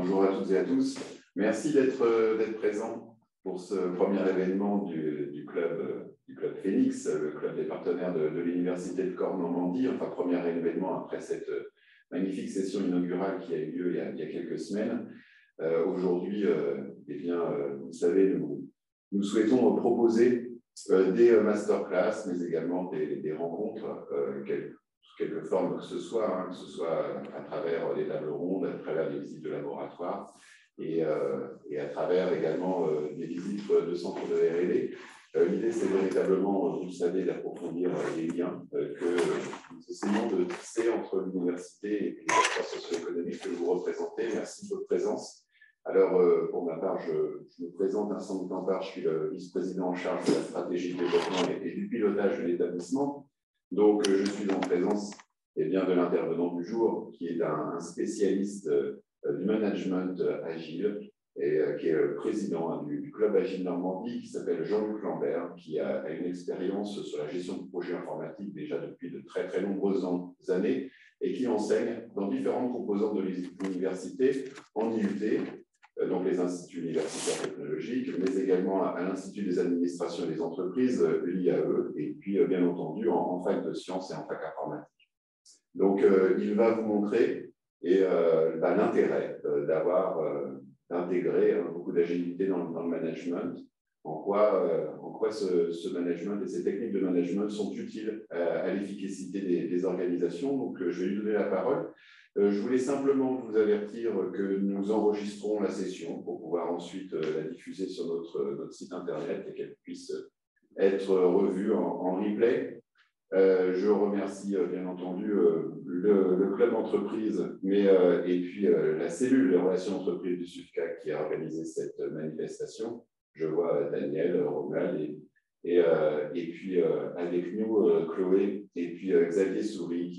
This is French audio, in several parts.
Bonjour à toutes et à tous. Merci d'être présents pour ce premier événement du club Phoenix, le club des partenaires de l'Université de Corne Normandie. Enfin, premier événement après cette magnifique session inaugurale qui a eu lieu il y a quelques semaines. Aujourd'hui, vous savez, nous souhaitons proposer des masterclass, mais également des rencontres, quelque forme que ce soit à travers des tables rondes, à travers des visites de laboratoire et à travers également des visites de centres de R&D. L'idée, c'est véritablement, vous le savez, d'approfondir les liens que nous essayons de tisser entre l'université et les acteurs socio-économiques que vous représentez. Merci de votre présence. Alors, pour ma part, je me présente, Vincent Campard, je suis le vice-président en charge de la stratégie de développement et du pilotage de l'établissement. Donc, je suis en présence de l'intervenant du jour, qui est un spécialiste du management agile et qui est le président du club Agile Normandie, qui s'appelle Jean-Luc Lambert, qui a une expérience sur la gestion de projets informatiques déjà depuis de très très nombreuses années et qui enseigne dans différentes composantes de l'université, en IUT, donc les instituts universitaires technologiques, mais également à l'Institut des administrations et des entreprises, l'IAE, et puis bien entendu en fac de sciences et en fac informatique. Donc il va vous montrer l'intérêt d'intégrer beaucoup d'agilité dans le management, en quoi ce management et ces techniques de management sont utiles à l'efficacité des organisations. Donc je vais lui donner la parole. Je voulais simplement vous avertir que nous enregistrons la session pour pouvoir ensuite la diffuser sur notre site internet et qu'elle puisse être revue en replay. Je remercie bien entendu le club entreprise, et puis la cellule de relations entreprises du SUFCA qui a organisé cette manifestation. Je vois Daniel, Ronald et puis avec nous Chloé et puis Xavier Souris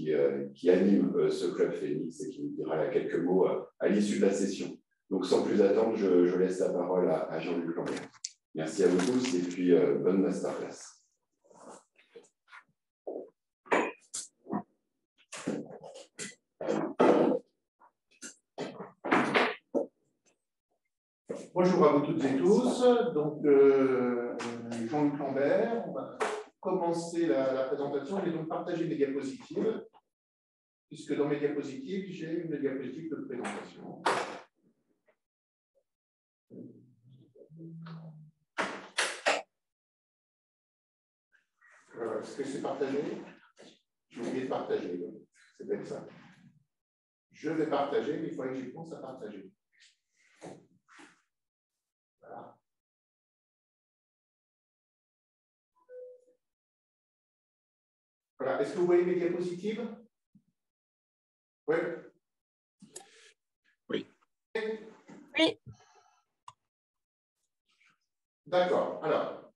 qui anime ce club Phoenix et qui nous dira quelques mots à l'issue de la session. Donc sans plus attendre, je laisse la parole à Jean-Luc Lambert. Merci à vous tous et puis bonne masterclass. Bonjour à vous toutes et tous. Donc, Jean-Luc Lambert, on va commencer la présentation. Je vais donc partager mes diapositives, puisque dans mes diapositives, j'ai une diapositive de présentation. Est-ce que c'est partagé? J'ai oublié de partager. C'est peut-être ça. Je vais partager, mais il faudrait que j'y pense à partager. Voilà. Voilà. Est-ce que vous voyez mes diapositives? Oui. Oui. Oui. D'accord. Alors,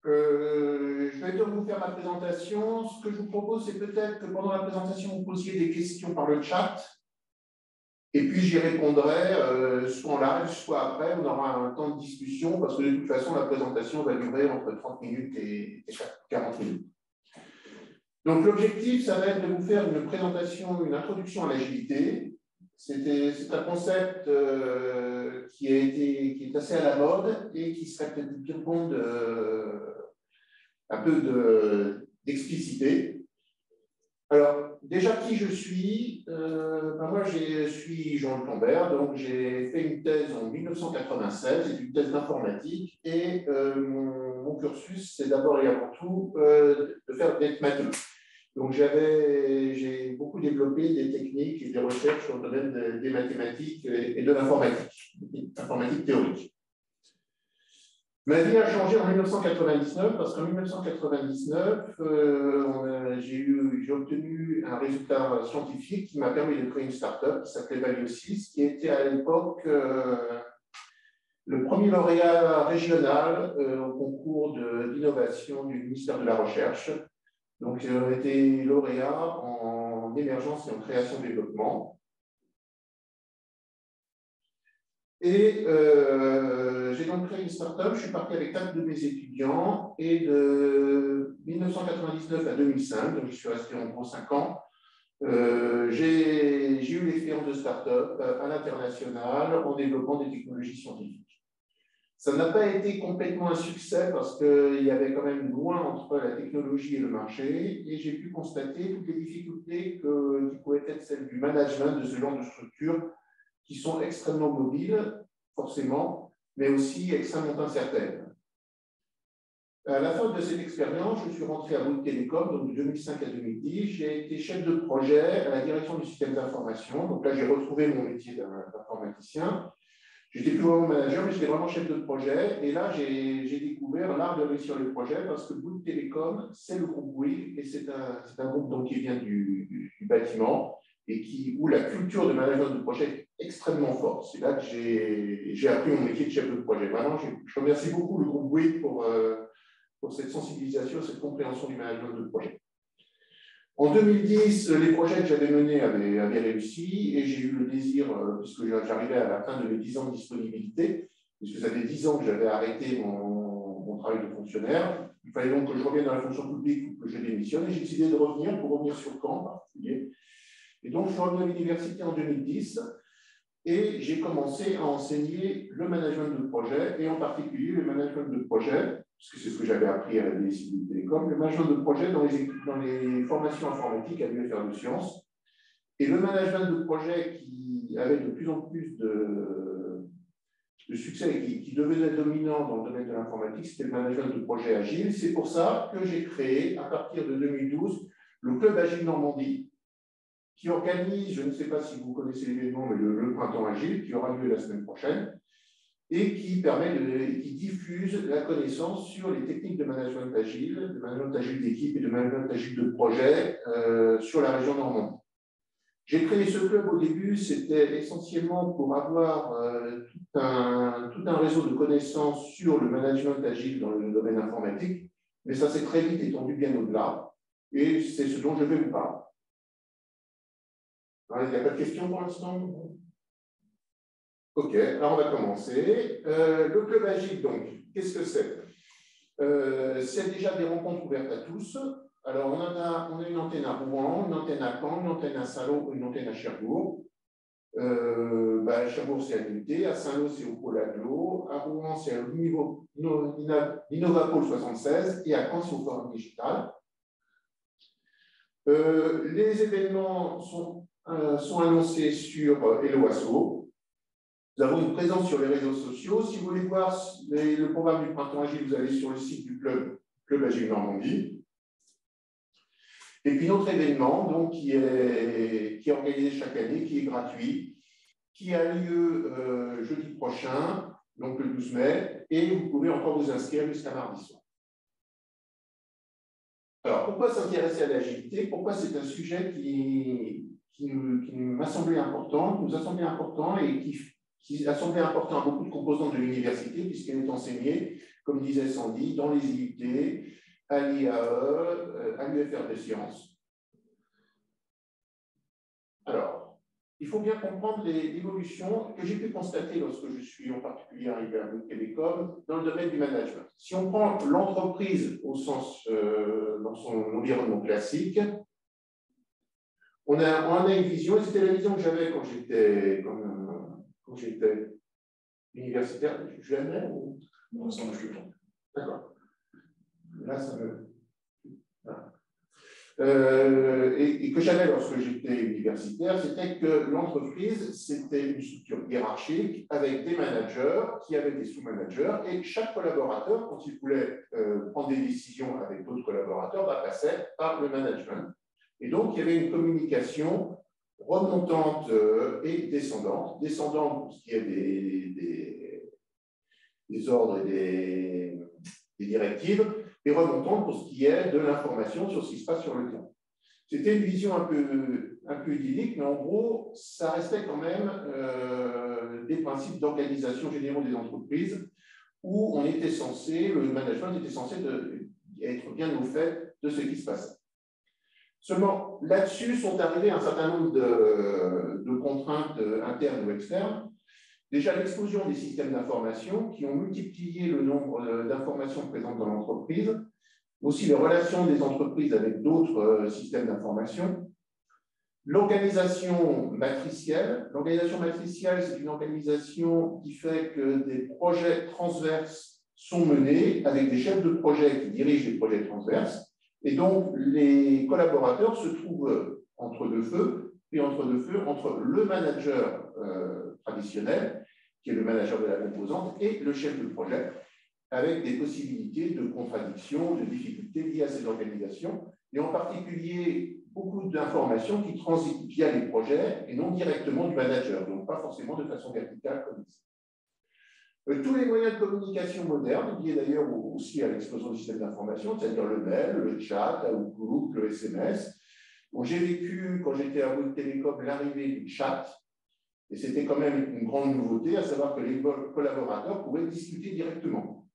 je vais donc vous faire ma présentation. Ce que je vous propose, c'est peut-être que pendant la présentation, vous posiez des questions par le chat. Et puis, j'y répondrai soit en live, soit après. On aura un temps de discussion parce que de toute façon, la présentation va durer entre 30 minutes et 40 minutes. Donc, l'objectif, ça va être de vous faire une présentation, une introduction à l'agilité. C'est un concept qui est assez à la mode et qui serait peut-être bien bon un peu d'expliciter. Alors, déjà, qui je suis? Moi, je suis Jean-Luc Lambert, donc j'ai fait une thèse en 1996, c'est une thèse d'informatique, et mon cursus, c'est d'abord et avant tout de faire d'être matheux. Donc, j'ai beaucoup développé des techniques et des recherches dans le domaine des mathématiques et de l'informatique théorique. Ma vie a changé en 1999 parce qu'en 1999, j'ai obtenu un résultat scientifique qui m'a permis de créer une start-up qui s'appelait Value6, qui était à l'époque le premier lauréat régional au concours d'innovation du ministère de la Recherche. Donc, j'ai été lauréat en émergence et en création-développement. Et j'ai donc créé une start-up, je suis parti avec 4 de mes étudiants, et de 1999 à 2005, donc je suis resté en gros 5 ans, J'ai eu l'expérience de start-up à l'international en développant des technologies scientifiques. Ça n'a pas été complètement un succès parce qu'il y avait quand même loin entre la technologie et le marché, et j'ai pu constater toutes les difficultés qui pouvaient être celles du management de ce genre de structures qui sont extrêmement mobiles, forcément, mais aussi extrêmement incertaines. À la fin de cette expérience, je suis rentré à Bouygues Télécom, donc de 2005 à 2010. J'ai été chef de projet à la direction du système d'information. Donc là, j'ai retrouvé mon métier d'informaticien. J'étais plus vraiment manager, mais j'étais vraiment chef de projet. Et là, j'ai découvert l'art de réussir les projets parce que Bouygues Télécom, c'est le groupe Bouygues et c'est un groupe donc, qui vient du bâtiment et où la culture de management de projet est extrêmement forte. C'est là que j'ai appris mon métier de chef de projet. Vraiment, je remercie beaucoup le groupe Bouygues pour cette sensibilisation, cette compréhension du management de projet. En 2010, les projets que j'avais menés avaient réussi et j'ai eu le désir, puisque j'arrivais à la fin de mes 10 ans de disponibilité, puisque ça fait 10 ans que j'avais arrêté mon travail de fonctionnaire. Il fallait donc que je revienne dans la fonction publique ou que je démissionne et j'ai décidé de revenir pour revenir sur Caen en particulier. Et donc, je suis revenu à l'université en 2010 et j'ai commencé à enseigner le management de projet et en particulier le management de projet, parce que c'est ce que j'avais appris à la DSI de Télécom, le management de projet dans les formations informatiques à l'UFR de Sciences. Et le management de projet qui avait de plus en plus de succès et qui devenait dominant dans le domaine de l'informatique, c'était le management de projet agile. C'est pour ça que j'ai créé, à partir de 2012, le Club Agile Normandie, qui organise, je ne sais pas si vous connaissez l'événement, mais le Printemps Agile, qui aura lieu la semaine prochaine, et qui diffuse la connaissance sur les techniques de management agile d'équipe et de management agile de projet sur la région Normandie. J'ai créé ce club au début, c'était essentiellement pour avoir tout un réseau de connaissances sur le management agile dans le domaine informatique, mais ça s'est très vite étendu bien au-delà, et c'est ce dont je vais vous parler. Il n'y a pas de questions pour l'instant? Ok, alors on va commencer. Le club agile, donc, qu'est-ce que c'est? C'est déjà des rencontres ouvertes à tous. Alors, on a une antenne à Rouen, une antenne à Caen, une antenne à Saint-Lô, une antenne à Cherbourg. À Cherbourg, c'est à l'UT, à Saint-Lô, c'est au pôle Aglo, à Rouen, c'est à l'Innovapôle 76, et à Caen, c'est au Forum Digital. Les événements sont annoncés sur Hello Asso. Nous avons une présence sur les réseaux sociaux. Si vous voulez voir le programme du Printemps Agile, vous allez sur le site du Club Agile Normandie. Et puis notre événement, donc, qui est organisé chaque année, qui est gratuit, qui a lieu jeudi prochain, donc le 12 mai, et vous pouvez encore vous inscrire jusqu'à mardi soir. Alors, pourquoi s'intéresser à l'agilité? Pourquoi c'est un sujet qui m'a semblé important, qui nous a semblé important et qui a semblé important à beaucoup de composantes de l'université, puisqu'elle est enseignée, comme disait Sandy, dans les IUT, à l'IAE, à l'UFR de Sciences. Alors, il faut bien comprendre l'évolution que j'ai pu constater lorsque je suis en particulier arrivé à Bouygues Télécom dans le domaine du management. Si on prend l'entreprise au sens, dans son environnement classique, on a une vision, et c'était la vision que j'avais quand j'étais universitaire. Je l'avais ou non, ça marche plus. D'accord. Là, ça me. Voilà. Et que j'avais lorsque j'étais universitaire, c'était que l'entreprise, c'était une structure hiérarchique avec des managers qui avaient des sous-managers et chaque collaborateur, quand il voulait prendre des décisions avec d'autres collaborateurs, passait par le management. Et donc, il y avait une communication remontante et descendante. Descendante pour ce qui est des ordres et des directives, et remontante pour ce qui est de l'information sur ce qui se passe sur le terrain. C'était une vision un peu idyllique, mais en gros, ça restait quand même des principes d'organisation généraux des entreprises où le management était censé être bien au fait de ce qui se passait. Seulement, là-dessus sont arrivées un certain nombre de contraintes internes ou externes. Déjà, l'explosion des systèmes d'information qui ont multiplié le nombre d'informations présentes dans l'entreprise, aussi les relations des entreprises avec d'autres systèmes d'information. L'organisation matricielle, c'est une organisation qui fait que des projets transverses sont menés avec des chefs de projet qui dirigent les projets transverses. Et donc, les collaborateurs se trouvent entre deux feux, entre le manager traditionnel, qui est le manager de la composante, et le chef de projet, avec des possibilités de contradiction, de difficultés liées à ces organisations, et en particulier beaucoup d'informations qui transitent via les projets et non directement du manager, donc pas forcément de façon verticale comme ici. Tous les moyens de communication modernes, liés d'ailleurs aussi à l'explosion du système d'information, c'est-à-dire le mail, le chat, Outlook, le SMS. J'ai vécu, quand j'étais à Bouygues Télécom, l'arrivée du chat, et c'était quand même une grande nouveauté, à savoir que les collaborateurs pouvaient discuter directement.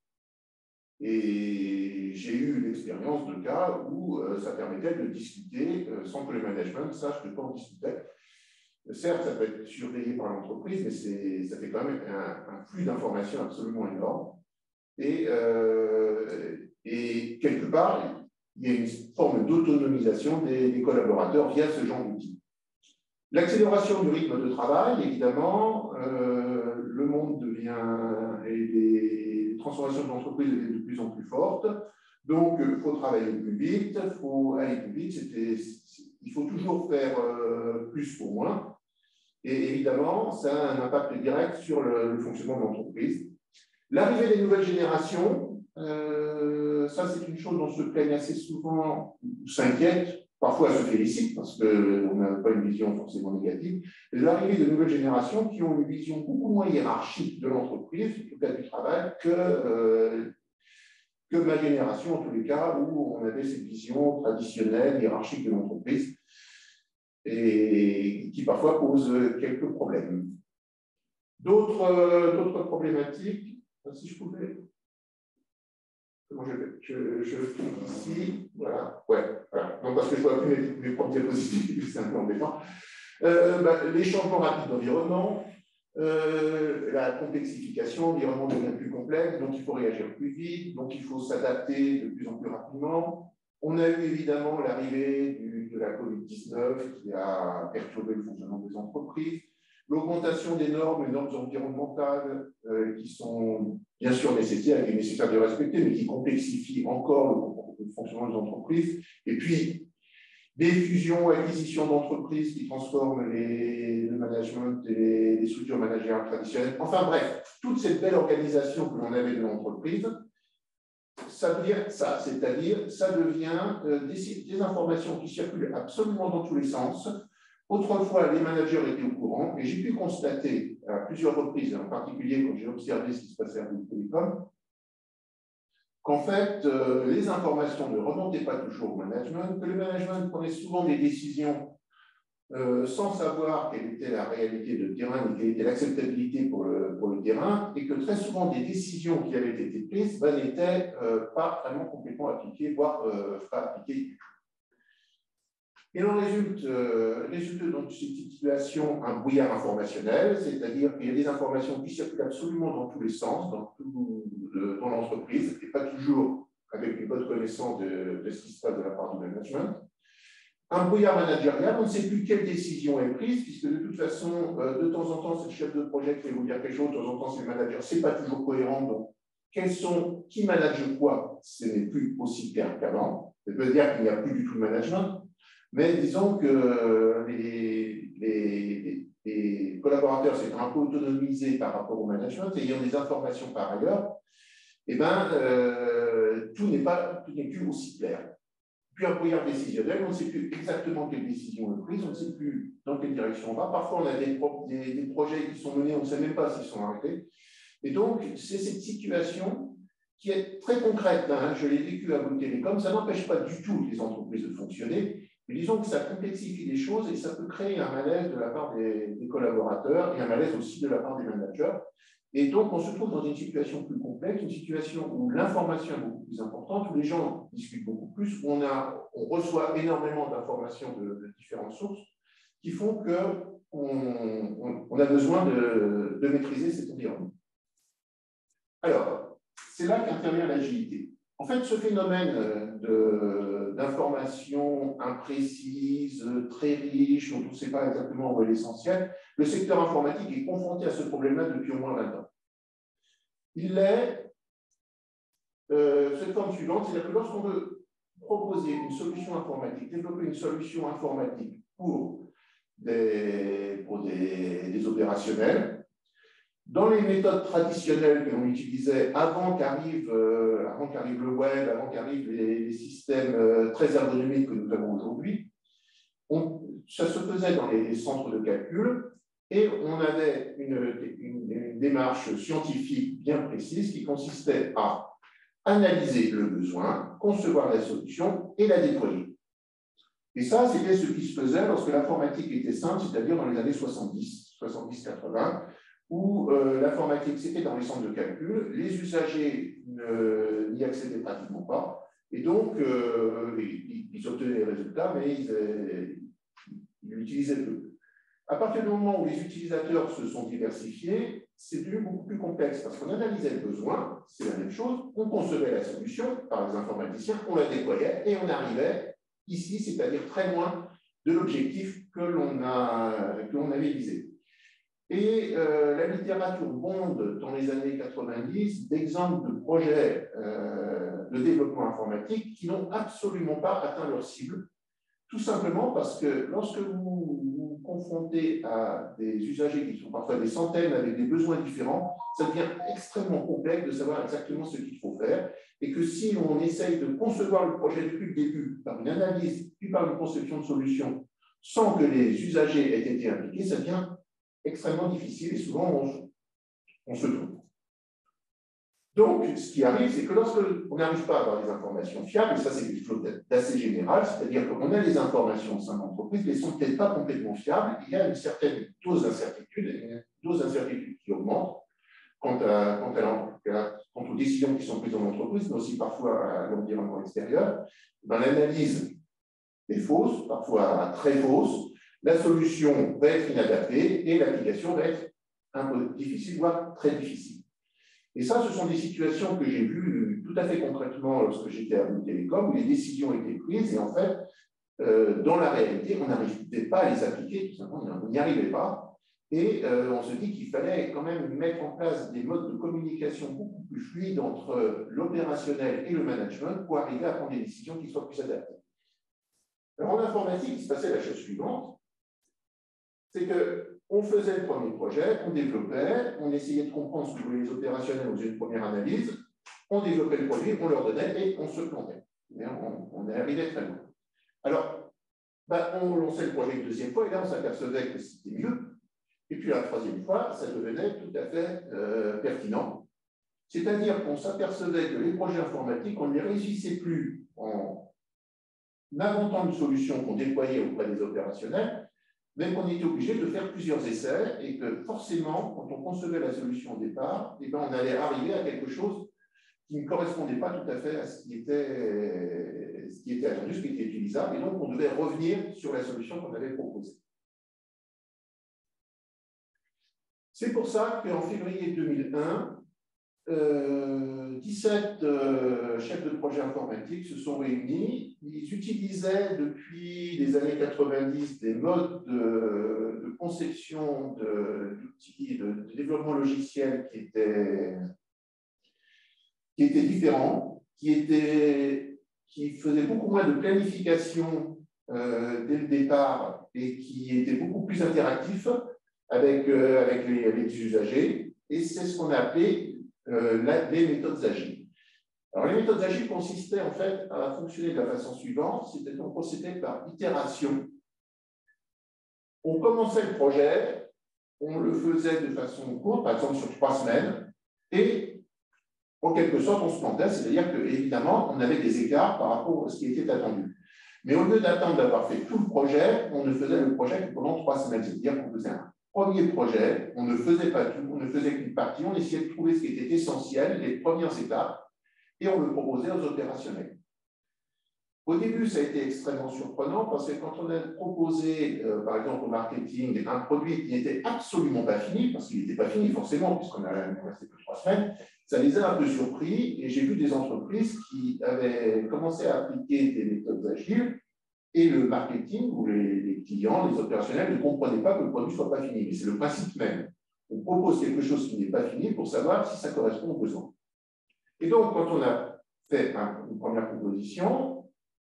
Et j'ai eu l'expérience de cas où ça permettait de discuter sans que le management sache de quoi on discutait. Certes, ça peut être surveillé par l'entreprise, mais ça fait quand même un flux d'informations absolument énorme. Et quelque part, il y a une forme d'autonomisation des collaborateurs via ce genre d'outils. L'accélération du rythme de travail, évidemment, le monde devient, et les transformations de l'entreprise deviennent de plus en plus fortes. Donc, il faut travailler plus vite, il faut aller plus vite, il faut toujours faire plus pour moins. Et évidemment, ça a un impact direct sur le fonctionnement de l'entreprise. L'arrivée des nouvelles générations, ça c'est une chose dont on se plaigne assez souvent, on s'inquiète, parfois se félicite parce qu'on n'a pas une vision forcément négative. L'arrivée de nouvelles générations qui ont une vision beaucoup moins hiérarchique de l'entreprise, en tout cas du travail, que ma génération, en tous les cas, où on avait cette vision traditionnelle, hiérarchique de l'entreprise, et qui parfois pose quelques problèmes. D'autres problématiques, si je pouvais. Comment je clique ici, voilà, ouais, voilà. Non, parce que je ne vois plus mes propres diapositives, c'est un peu embêtant. Les changements rapides d'environnement, la complexification, l'environnement devient plus complexe, donc il faut réagir plus vite, donc il faut s'adapter de plus en plus rapidement. On a eu évidemment l'arrivée de la Covid-19 qui a perturbé le fonctionnement des entreprises, l'augmentation des normes, les normes environnementales qui sont bien sûr nécessaires et nécessaires de respecter, mais qui complexifient encore le fonctionnement des entreprises. Et puis, des fusions, acquisitions d'entreprises qui transforment le management et les structures managériales traditionnelles. Enfin bref, toute cette belle organisation que l'on avait de l'entreprise, ça devient ça, c'est-à-dire ça devient des informations qui circulent absolument dans tous les sens. Autrefois, les managers étaient au courant, et j'ai pu constater à plusieurs reprises, en particulier quand j'ai observé ce qui se passait à Bouygues Télécom, qu'en fait, les informations ne remontaient pas toujours au management, que le management prenait souvent des décisions sans savoir quelle était la réalité de terrain et quelle était l'acceptabilité pour le terrain, et que très souvent des décisions qui avaient été prises n'étaient pas vraiment complètement appliquées, voire pas appliquées du tout. Il en résulte donc cette situation un brouillard informationnel, c'est-à-dire qu'il y a des informations qui circulent absolument dans tous les sens, dans l'entreprise, et pas toujours avec une bonne connaissance de ce qui se passe de la part du management. Un brouillard managérial, on ne sait plus quelle décision est prise, puisque de toute façon, de temps en temps, c'est le chef de projet qui va vous dire quelque chose, de temps en temps, c'est le manager, ce n'est pas toujours cohérent. Donc, qui manage quoi, ce n'est plus aussi clair qu'avant. Ça veut dire qu'il n'y a plus du tout de management. Mais disons que les collaborateurs s'étant un peu autonomisés par rapport au management, ayant des informations par ailleurs, eh ben, tout n'est plus aussi clair. Puis un brouillard décisionnel, on ne sait plus exactement quelle décision est prise, on ne sait plus dans quelle direction on va. Parfois, on a des projets qui sont menés, on ne sait même pas s'ils sont arrêtés. Et donc, c'est cette situation qui est très concrète. Hein. Je l'ai vécu à Bouygues Télécom, ça n'empêche pas du tout les entreprises de fonctionner. Mais disons que ça complexifie les choses et ça peut créer un malaise de la part des collaborateurs et un malaise aussi de la part des managers. Et donc, on se trouve dans une situation plus complexe, une situation où l'information est beaucoup plus importante, où les gens discutent beaucoup plus, où on reçoit énormément d'informations de différentes sources qui font qu'on a besoin de maîtriser cet environnement. Alors, c'est là qu'intervient l'agilité. En fait, ce phénomène d'informations imprécises, très riches, dont on ne sait pas exactement où est l'essentiel, le secteur informatique est confronté à ce problème-là depuis au moins 20 ans. Il est cette forme suivante, c'est-à-dire que lorsqu'on veut proposer une solution informatique, développer une solution informatique pour des opérationnels, dans les méthodes traditionnelles que l'on utilisait avant qu'arrive le web, avant qu'arrivent les systèmes très ergonomiques que nous avons aujourd'hui, ça se faisait dans les centres de calcul et on avait une démarche scientifique bien précise qui consistait à analyser le besoin, concevoir la solution et la déployer. Et ça, c'était ce qui se faisait lorsque l'informatique était simple, c'est-à-dire dans les années 70-80, où l'informatique, c'était dans les centres de calcul, les usagers n'y accédaient pratiquement pas, et donc ils obtenaient les résultats, mais ils l'utilisaient peu. À partir du moment où les utilisateurs se sont diversifiés, c'est devenu beaucoup plus complexe, parce qu'on analysait le besoin, c'est la même chose, on concevait la solution par les informaticiens, on la déployait, et on arrivait ici, c'est-à-dire très loin de l'objectif que l'on avait visé. Et la littérature bonde dans les années 90 d'exemples de projets de développement informatique qui n'ont absolument pas atteint leur cible, tout simplement parce que lorsque vous vous confrontez à des usagers qui sont parfois des centaines avec des besoins différents, ça devient extrêmement complexe de savoir exactement ce qu'il faut faire, et que si on essaye de concevoir le projet depuis le début par une analyse, puis par une conception de solution, sans que les usagers aient été impliqués, ça devient extrêmement difficile et souvent on se trompe. Donc, ce qui arrive, c'est que lorsqu'on n'arrive pas à avoir des informations fiables, et ça c'est quelque chose d'assez général, c'est-à-dire qu'on a des informations au sein de l'entreprise, mais elles ne sont peut-être pas complètement fiables, il y a une certaine dose d'incertitude qui augmente quant aux décisions qui sont prises dans l'entreprise, mais aussi parfois à l'environnement extérieur. L'analyse est fausse, parfois très fausse, la solution va être inadaptée et l'application va être un peu difficile, voire très difficile. Et ça, ce sont des situations que j'ai vues tout à fait concrètement lorsque j'étais à Bouygues Télécom, où les décisions étaient prises et en fait, dans la réalité, on n'arrivait pas à les appliquer, tout simplement, on n'y arrivait pas. Et on se dit qu'il fallait quand même mettre en place des modes de communication beaucoup plus fluides entre l'opérationnel et le management pour arriver à prendre des décisions qui soient plus adaptées. Alors, en informatique, il se passait la chose suivante, c'est qu'on faisait le premier projet, on développait, on essayait de comprendre ce que voulaient les opérationnels dans une première analyse, on développait le produit, on leur donnait et on se plantait. On est arrivé très loin. Alors, on lançait le projet une deuxième fois et là, on s'apercevait que c'était mieux. Et puis la troisième fois, ça devenait tout à fait pertinent. C'est-à-dire qu'on s'apercevait que les projets informatiques, on ne les réussissait plus en inventant une solution qu'on déployait auprès des opérationnels, mais qu'on était obligé de faire plusieurs essais et que forcément, quand on concevait la solution au départ, on allait arriver à quelque chose qui ne correspondait pas tout à fait à ce qui était attendu, ce qui était utilisable, et donc on devait revenir sur la solution qu'on avait proposée. C'est pour ça qu'en février 2001, 17 chefs de projet informatiques se sont réunis. Ils utilisaient depuis les années 90 des modes de conception d'outils de développement logiciel qui étaient différents, qui faisaient beaucoup moins de planification dès le départ et qui étaient beaucoup plus interactifs avec les usagers. Et c'est ce qu'on a appelé les méthodes agiles. Alors, les méthodes agiles consistaient en fait à fonctionner de la façon suivante, c'était qu'on procédait par itération. On commençait le projet, on le faisait de façon courte, par exemple sur 3 semaines, et en quelque sorte, on se plantait, c'est-à-dire qu'évidemment, on avait des écarts par rapport à ce qui était attendu. Mais au lieu d'attendre d'avoir fait tout le projet, on ne faisait le projet que pendant 3 semaines, c'est-à-dire qu'on faisait un premier projet, on ne faisait pas tout, on ne faisait qu'une partie, on essayait de trouver ce qui était essentiel, les premières étapes, et on le proposait aux opérationnels. Au début, ça a été extrêmement surprenant parce que quand on a proposé, par exemple, au marketing, un produit qui n'était absolument pas fini, parce qu'il n'était pas fini forcément, puisqu'on a resté que 3 semaines, ça les a un peu surpris et j'ai vu des entreprises qui avaient commencé à appliquer des méthodes agiles et le marketing ou les clients, les opérationnels ne comprenaient pas que le produit ne soit pas fini. Mais c'est le principe même. On propose quelque chose qui n'est pas fini pour savoir si ça correspond aux besoins. Et donc, quand on a fait une première proposition,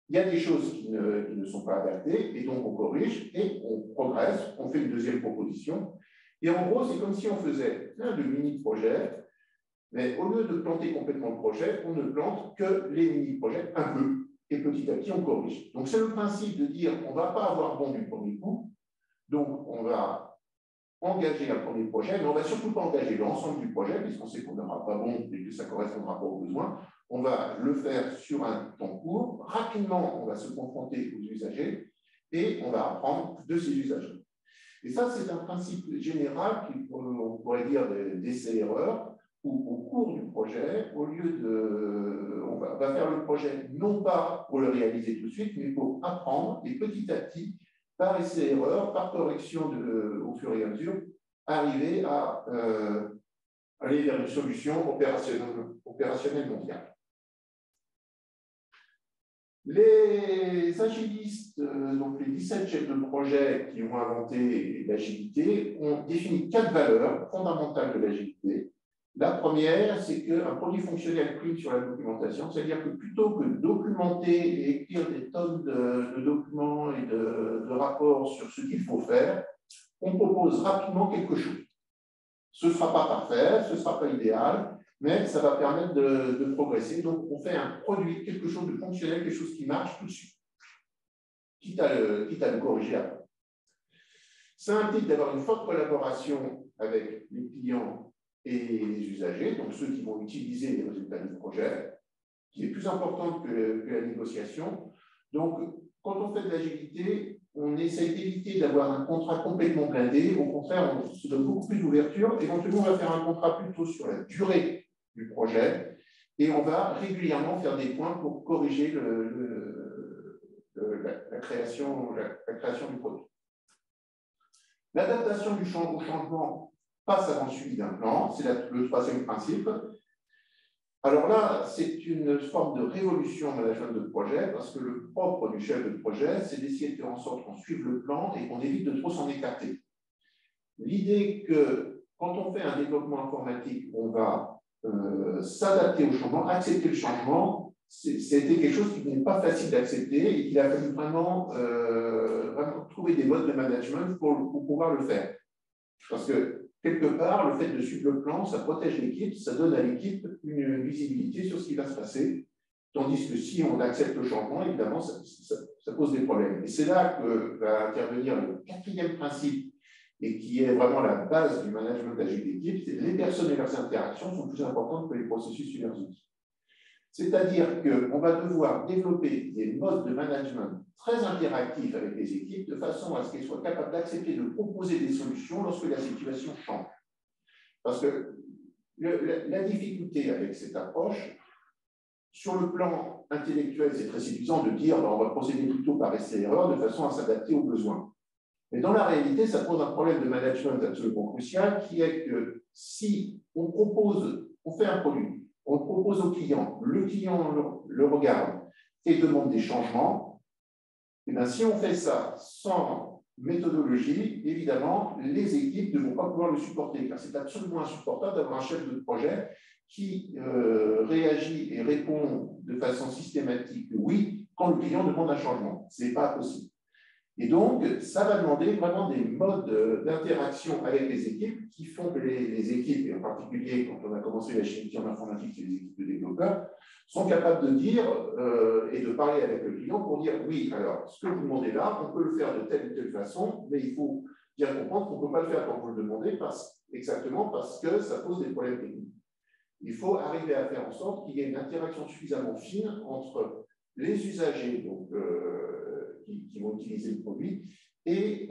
il y a des choses qui ne sont pas adaptées, et donc on corrige, et on progresse, on fait une deuxième proposition. Et en gros, c'est comme si on faisait plein de mini-projets, mais au lieu de planter complètement le projet, on ne plante que les mini-projets un peu, et petit à petit, on corrige. Donc, c'est le principe de dire on ne va pas avoir bon du premier coup, donc on va engager un premier projet, mais on ne va surtout pas engager l'ensemble du projet, puisqu'on sait qu'on n'aura pas bon et que ça ne correspondra pas aux besoins. On va le faire sur un temps court. Rapidement, on va se confronter aux usagers et on va apprendre de ces usagers. Et ça, c'est un principe général on pourrait dire d'essai-erreur, où au cours du projet, au lieu de... On va faire le projet non pas pour le réaliser tout de suite, mais pour apprendre et petit à petit, par essai-erreur, par correction au fur et à mesure, arriver à aller vers une solution opérationnelle mondiale. Les agilistes, donc les 17 chefs de projet qui ont inventé l'agilité, ont défini 4 valeurs fondamentales de l'agilité. La première, c'est qu'un produit fonctionnel prime sur la documentation, c'est-à-dire que plutôt que de documenter et écrire des tonnes de documents et de rapports sur ce qu'il faut faire, on propose rapidement quelque chose. Ce ne sera pas parfait, ce ne sera pas idéal, mais ça va permettre de progresser. Donc, on fait un produit, quelque chose de fonctionnel, quelque chose qui marche tout de suite, quitte à le corriger après. Ça implique d'avoir une forte collaboration avec les clients et les usagers, donc ceux qui vont utiliser les résultats du projet, qui est plus importante que la négociation. Donc, quand on fait de l'agilité, on essaye d'éviter d'avoir un contrat complètement blindé. Au contraire, on se donne beaucoup plus d'ouverture. Éventuellement, on va faire un contrat plutôt sur la durée du projet et on va régulièrement faire des points pour corriger la création du produit. L'adaptation au changement passe avant le suivi d'un plan. C'est le troisième principe. Alors là, c'est une forme de révolution en management de projet, parce que le propre du chef de projet, c'est d'essayer de faire en sorte qu'on suive le plan et qu'on évite de trop s'en écarter. L'idée que quand on fait un développement informatique, on va s'adapter au changement, accepter le changement, c'était quelque chose qui n'est pas facile d'accepter et qu'il a fallu vraiment trouver des modes de management pour pouvoir le faire. Parce que quelque part, le fait de suivre le plan, ça protège l'équipe, ça donne à l'équipe une visibilité sur ce qui va se passer, tandis que si on accepte le changement, évidemment, ça pose des problèmes. Et c'est là que va intervenir le quatrième principe, et qui est vraiment la base du management agile d'équipe, c'est que les personnes et leurs interactions sont plus importantes que les processus et leurs outils. C'est-à-dire qu'on va devoir développer des modes de management très interactifs avec les équipes, de façon à ce qu'elles soient capables d'accepter de proposer des solutions lorsque la situation change. Parce que la difficulté avec cette approche, sur le plan intellectuel, c'est très séduisant de dire on va procéder plutôt par essai-erreur de façon à s'adapter aux besoins. Mais dans la réalité, ça pose un problème de management absolument crucial qui est que si on fait un produit, on le propose au client, le client le regarde et demande des changements, et bien si on fait ça sans méthodologie, évidemment, les équipes ne vont pas pouvoir le supporter, car c'est absolument insupportable d'avoir un chef de projet qui réagit et répond de façon systématique oui quand le client demande un changement. Ce n'est pas possible. Et donc, ça va demander vraiment des modes d'interaction avec les équipes qui font que les équipes, et en particulier quand on a commencé la chimie en informatique, c'est les équipes de développeurs, sont capables de dire et de parler avec le client pour dire oui, alors ce que vous demandez là, on peut le faire de telle ou telle façon, mais il faut bien comprendre qu'on ne peut pas le faire quand vous le demandez, exactement parce que ça pose des problèmes techniques. Il faut arriver à faire en sorte qu'il y ait une interaction suffisamment fine entre les usagers, donc qui vont utiliser le produit, et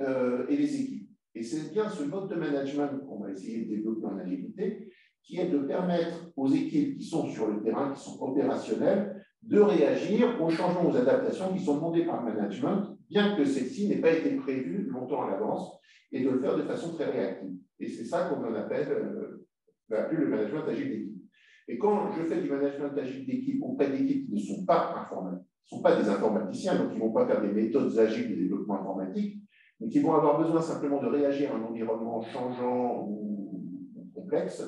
les équipes. Et c'est bien ce mode de management qu'on va essayer de développer en agilité, qui est de permettre aux équipes qui sont sur le terrain, qui sont opérationnelles, de réagir aux changements, aux adaptations qui sont demandées par le management, bien que celle-ci n'ait pas été prévue longtemps à l'avance, et de le faire de façon très réactive. Et c'est ça qu'on appelle le management agile d'équipe. Et quand je fais du management agile d'équipe auprès d'équipes qui ne sont pas des informaticiens, donc qui ne vont pas faire des méthodes agiles de développement informatique, mais qui vont avoir besoin simplement de réagir à un environnement changeant ou complexe,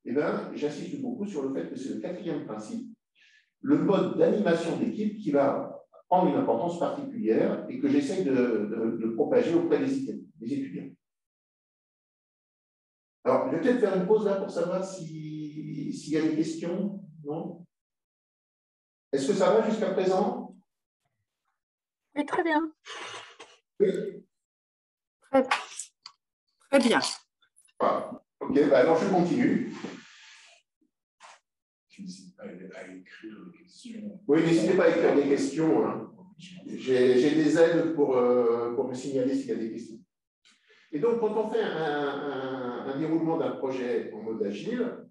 eh bien, j'insiste beaucoup sur le fait que c'est le quatrième principe, le mode d'animation d'équipe qui va prendre une importance particulière et que j'essaye de propager auprès des étudiants. Alors, je vais peut-être faire une pause là pour savoir s'il y a des questions. Non? Est-ce que ça va jusqu'à présent? Oui, très bien. Oui. Très bien. Voilà. Ok, alors je continue. Je n'hésite pas à écrire les questions. Oui, n'hésitez pas à écrire des questions. Hein. J'ai des aides pour me signaler s'il y a des questions. Et donc, quand on fait un déroulement d'un projet en mode agile,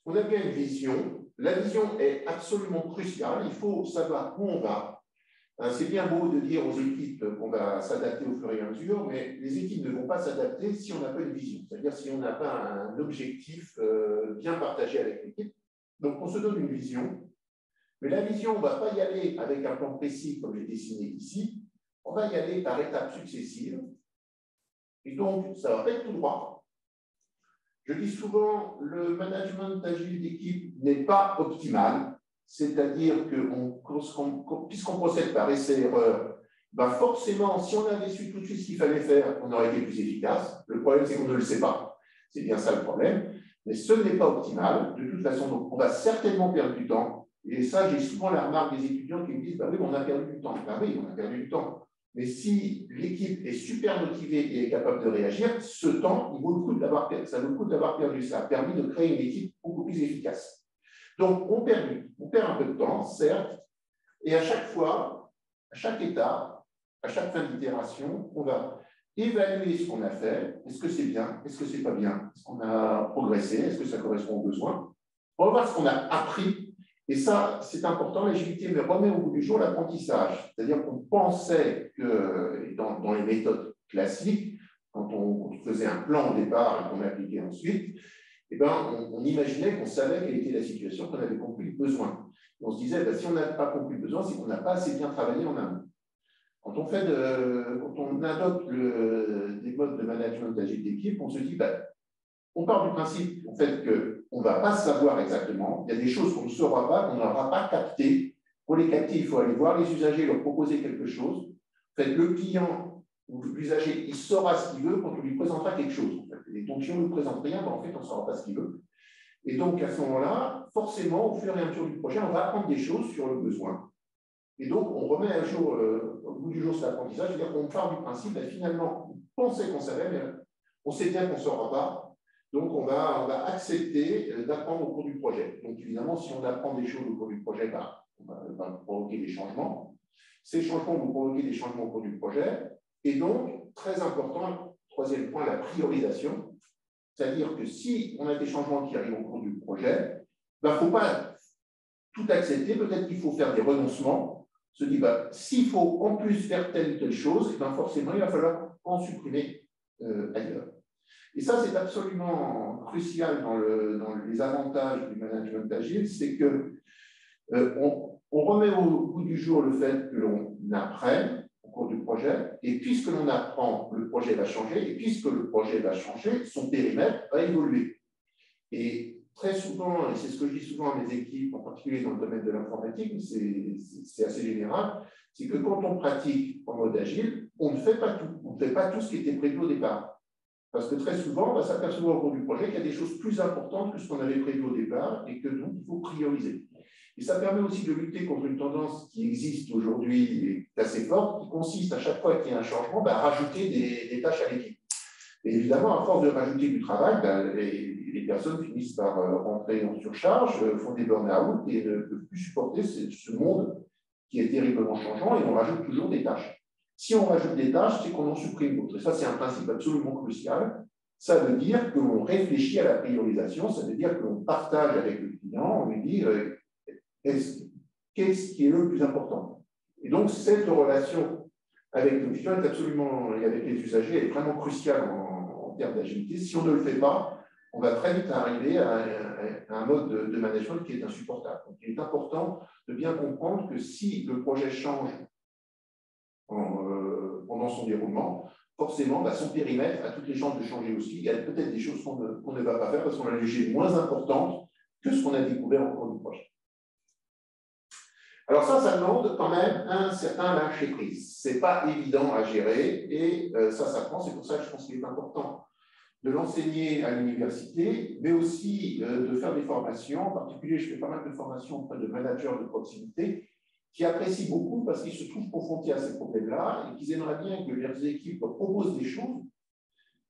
on a bien une vision. La vision est absolument cruciale. Il faut savoir où on va. C'est bien beau de dire aux équipes qu'on va s'adapter au fur et à mesure, mais les équipes ne vont pas s'adapter si on n'a pas une vision, c'est-à-dire si on n'a pas un objectif bien partagé avec l'équipe. Donc, on se donne une vision, mais la vision, on ne va pas y aller avec un plan précis comme j'ai dessiné ici, on va y aller par étapes successives, et donc, ça va pas être tout droit. Je dis souvent, le management agile d'équipe n'est pas optimal, c'est-à-dire que puisqu'on procède par essai-erreur, ben forcément, si on avait su tout de suite ce qu'il fallait faire, on aurait été plus efficace. Le problème, c'est qu'on ne le sait pas. C'est bien ça le problème. Mais ce n'est pas optimal. De toute façon, donc, on va certainement perdre du temps. Et ça, j'ai souvent la remarque des étudiants qui me disent, bah oui, on a perdu du temps. Ben oui, on a perdu du temps. Mais si l'équipe est super motivée et est capable de réagir, ce temps, il vaut le coup de l'avoir perdu. Ça vaut le coup de l'avoir perdu. Ça a permis de créer une équipe beaucoup plus efficace. Donc, on perd un peu de temps, certes, et à chaque fois, à chaque étape, à chaque fin d'itération, on va évaluer ce qu'on a fait. Est-ce que c'est bien? Est-ce que c'est pas bien? Est-ce qu'on a progressé? Est-ce que ça correspond aux besoins? On va voir ce qu'on a appris. Et ça, c'est important, l'agilité me remet au bout du jour l'apprentissage. C'est-à-dire qu'on pensait que, dans les méthodes classiques, quand on faisait un plan au départ et qu'on appliquait ensuite, eh ben, on imaginait qu'on savait quelle était la situation, qu'on avait compris le besoin. On se disait, si on n'a pas compris le besoin, c'est qu'on n'a pas assez bien travaillé en amont. Quand on adopte des modes de management agile d'équipe, on se dit, on part du principe en fait, qu'on ne va pas savoir exactement. Il y a des choses qu'on ne saura pas, qu'on n'aura pas captées. Pour les capter, il faut aller voir les usagers, leur proposer quelque chose. En fait, le client ou l'usager, il saura ce qu'il veut quand on lui présentera quelque chose. En fait. Et donc, si on ne nous présente rien, en fait, on ne saura pas ce qu'il veut. Et donc, à ce moment-là, forcément, au fur et à mesure du projet, on va apprendre des choses sur le besoin. Et donc, on remet un jour, au bout du jour, cet apprentissage, c'est-à-dire qu'on part du principe, finalement, on pensait qu'on savait, mais on sait bien qu'on ne saura pas. Donc, on va accepter d'apprendre au cours du projet. Donc, évidemment, si on apprend des choses au cours du projet, on va provoquer des changements. Ces changements vont provoquer des changements au cours du projet. Et donc, très important, troisième point, la priorisation. C'est-à-dire que si on a des changements qui arrivent au cours du projet, il ne faut pas tout accepter. Peut-être qu'il faut faire des renoncements. Se dit, s'il faut en plus faire telle ou telle chose, forcément, il va falloir en supprimer ailleurs. Et ça, c'est absolument crucial dans les avantages du management agile, c'est que on remet au bout du jour le fait que l'on apprenne au cours du projet, et puisque l'on apprend, le projet va changer, et puisque le projet va changer, son périmètre va évoluer. Et très souvent, et c'est ce que je dis souvent à mes équipes, en particulier dans le domaine de l'informatique, c'est assez général, c'est que quand on pratique en mode agile, on ne fait pas tout. On ne fait pas tout ce qui était prévu au départ. Parce que très souvent, on va s'apercevoir au cours du projet qu'il y a des choses plus importantes que ce qu'on avait prévu au départ et que donc il faut prioriser. Et ça permet aussi de lutter contre une tendance qui existe aujourd'hui et qui est assez forte, qui consiste à chaque fois qu'il y a un changement, à rajouter des tâches à l'équipe. Et évidemment, à force de rajouter du travail, les personnes finissent par rentrer en surcharge, font des burn-out et ne peuvent plus supporter ce monde qui est terriblement changeant et on rajoute toujours des tâches. Si on rajoute des tâches, c'est qu'on en supprime d'autres. Et ça, c'est un principe absolument crucial. Ça veut dire qu'on réfléchit à la priorisation, ça veut dire qu'on partage avec le client, on lui dit qu'est-ce qui est le plus important. Et donc, cette relation avec le client est absolument, et avec les usagers, est vraiment cruciale en termes d'agilité. Si on ne le fait pas, on va très vite arriver à un mode de management qui est insupportable. Donc, il est important de bien comprendre que si le projet change pendant son déroulement, forcément, son périmètre a toutes les chances de changer aussi. Il y a peut-être des choses qu'on ne va pas faire parce qu'on a jugé moins importantes que ce qu'on a découvert au cours du projet. Alors ça demande quand même un certain lâcher-prise. Ce n'est pas évident à gérer et ça s'apprend. C'est pour ça que je pense qu'il est important de l'enseigner à l'université, mais aussi de faire des formations. En particulier, je fais pas mal de formations auprès de managers de proximité qui apprécient beaucoup parce qu'ils se trouvent confrontés à ces problèmes-là et qu'ils aimeraient bien que leurs équipes proposent des choses.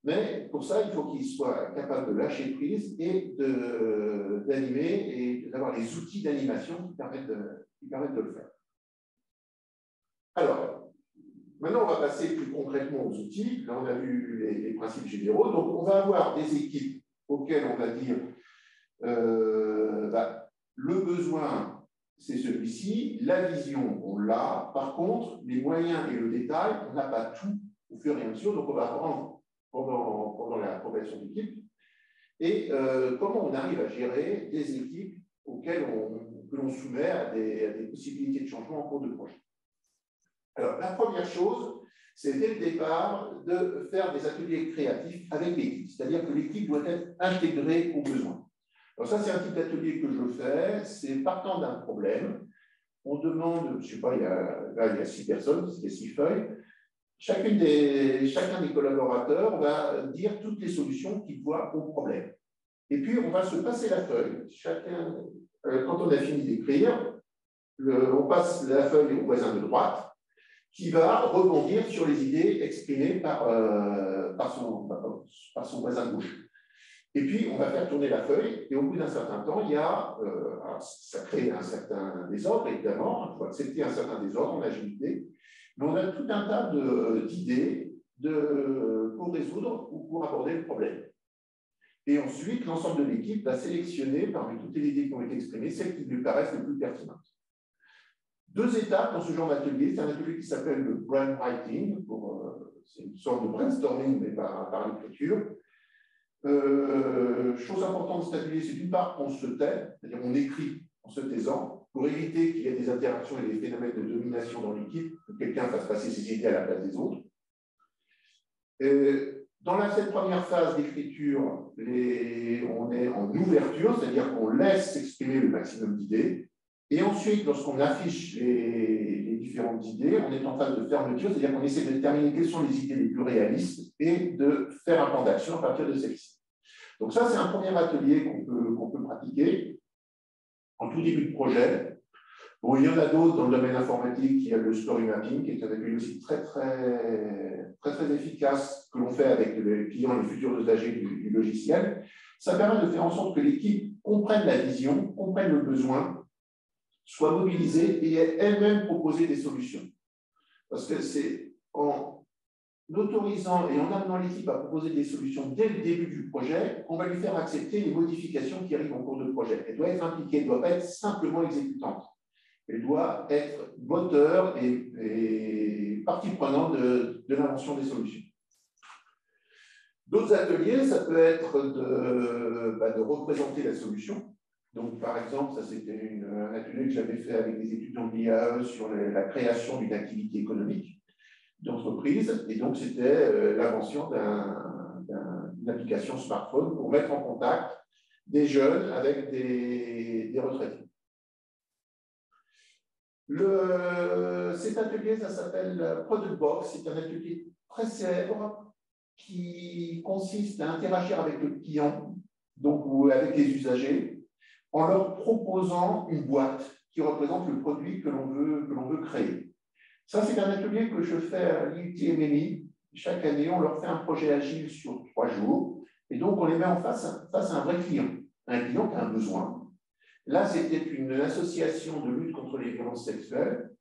Mais pour ça, il faut qu'ils soient capables de lâcher prise et d'animer et d'avoir les outils d'animation qui permettent de le faire. Alors, maintenant, on va passer plus concrètement aux outils. Là, on a vu les principes généraux. Donc, on va avoir des équipes auxquelles on va dire le besoin, c'est celui-ci, la vision, on l'a. Par contre, les moyens et le détail, on n'a pas tout au fur et à mesure. Donc, on va apprendre pendant la progression d'équipe et comment on arrive à gérer des équipes que l'on soumet à des possibilités de changement en cours de projet. Alors, la première chose, c'est dès le départ de faire des ateliers créatifs avec l'équipe, c'est-à-dire que l'équipe doit être intégrée aux besoins. Alors ça, c'est un type d'atelier que je fais, c'est partant d'un problème. On demande, je ne sais pas, il y a 6 personnes, c'est 6 feuilles. Chacun des collaborateurs va dire toutes les solutions qu'il voit au problème. Et puis, on va se passer la feuille. Quand on a fini d'écrire, on passe la feuille au voisin de droite, qui va rebondir sur les idées exprimées par son voisin de gauche. Et puis, on va faire tourner la feuille, et au bout d'un certain temps, il y a, ça crée un certain désordre, évidemment, il faut accepter un certain désordre en agilité, mais on a tout un tas d'idées pour résoudre ou pour aborder le problème. Et ensuite, l'ensemble de l'équipe va sélectionner, parmi toutes les idées qui ont été exprimées, celles qui lui paraissent les plus pertinentes. 2 étapes dans ce genre d'atelier. C'est un atelier qui s'appelle le brainwriting, c'est une sorte de brainstorming, mais par l'écriture. Chose importante de cet atelier, c'est d'une part, on se tait, c'est-à-dire on écrit en se taisant, pour éviter qu'il y ait des interactions et des phénomènes de domination dans l'équipe, que quelqu'un fasse passer ses idées à la place des autres. Dans cette première phase d'écriture, on est en ouverture, c'est-à-dire qu'on laisse s'exprimer le maximum d'idées. Et ensuite, lorsqu'on affiche les différentes idées, on est en phase de fermeture, c'est-à-dire qu'on essaie de déterminer quelles sont les idées les plus réalistes et de faire un plan d'action à partir de celles-ci. Donc ça, c'est un premier atelier qu'on peut pratiquer en tout début de projet. Bon, il y en a d'autres dans le domaine informatique. Il y a le story mapping, qui est un atelier aussi très efficace que l'on fait avec les clients et les futurs usagers du logiciel. Ça permet de faire en sorte que l'équipe comprenne la vision, comprenne le besoin, soit mobilisée et elle-même proposer des solutions. Parce que c'est en autorisant et en amenant l'équipe à proposer des solutions dès le début du projet qu'on va lui faire accepter les modifications qui arrivent en cours de projet. Elle doit être impliquée, elle ne doit pas être simplement exécutante. Elle doit être moteur et partie prenante de l'invention des solutions. D'autres ateliers, ça peut être de représenter la solution. Donc, par exemple, ça c'était un atelier que j'avais fait avec des étudiants de l'IAE sur la création d'une activité économique d'entreprise. Et donc, c'était l'invention d'une application smartphone pour mettre en contact des jeunes avec des retraités. Cet atelier, ça s'appelle Product Box. C'est un atelier très célèbre qui consiste à interagir avec le client, donc, ou avec les usagers, en leur proposant une boîte qui représente le produit que l'on veut créer. Ça, c'est un atelier que je fais à l'ITMMI. Chaque année, on leur fait un projet agile sur 3 jours. Et donc, on les met en face à un vrai client qui a un besoin. Là, c'était une association de lutte contre les violences sexuelles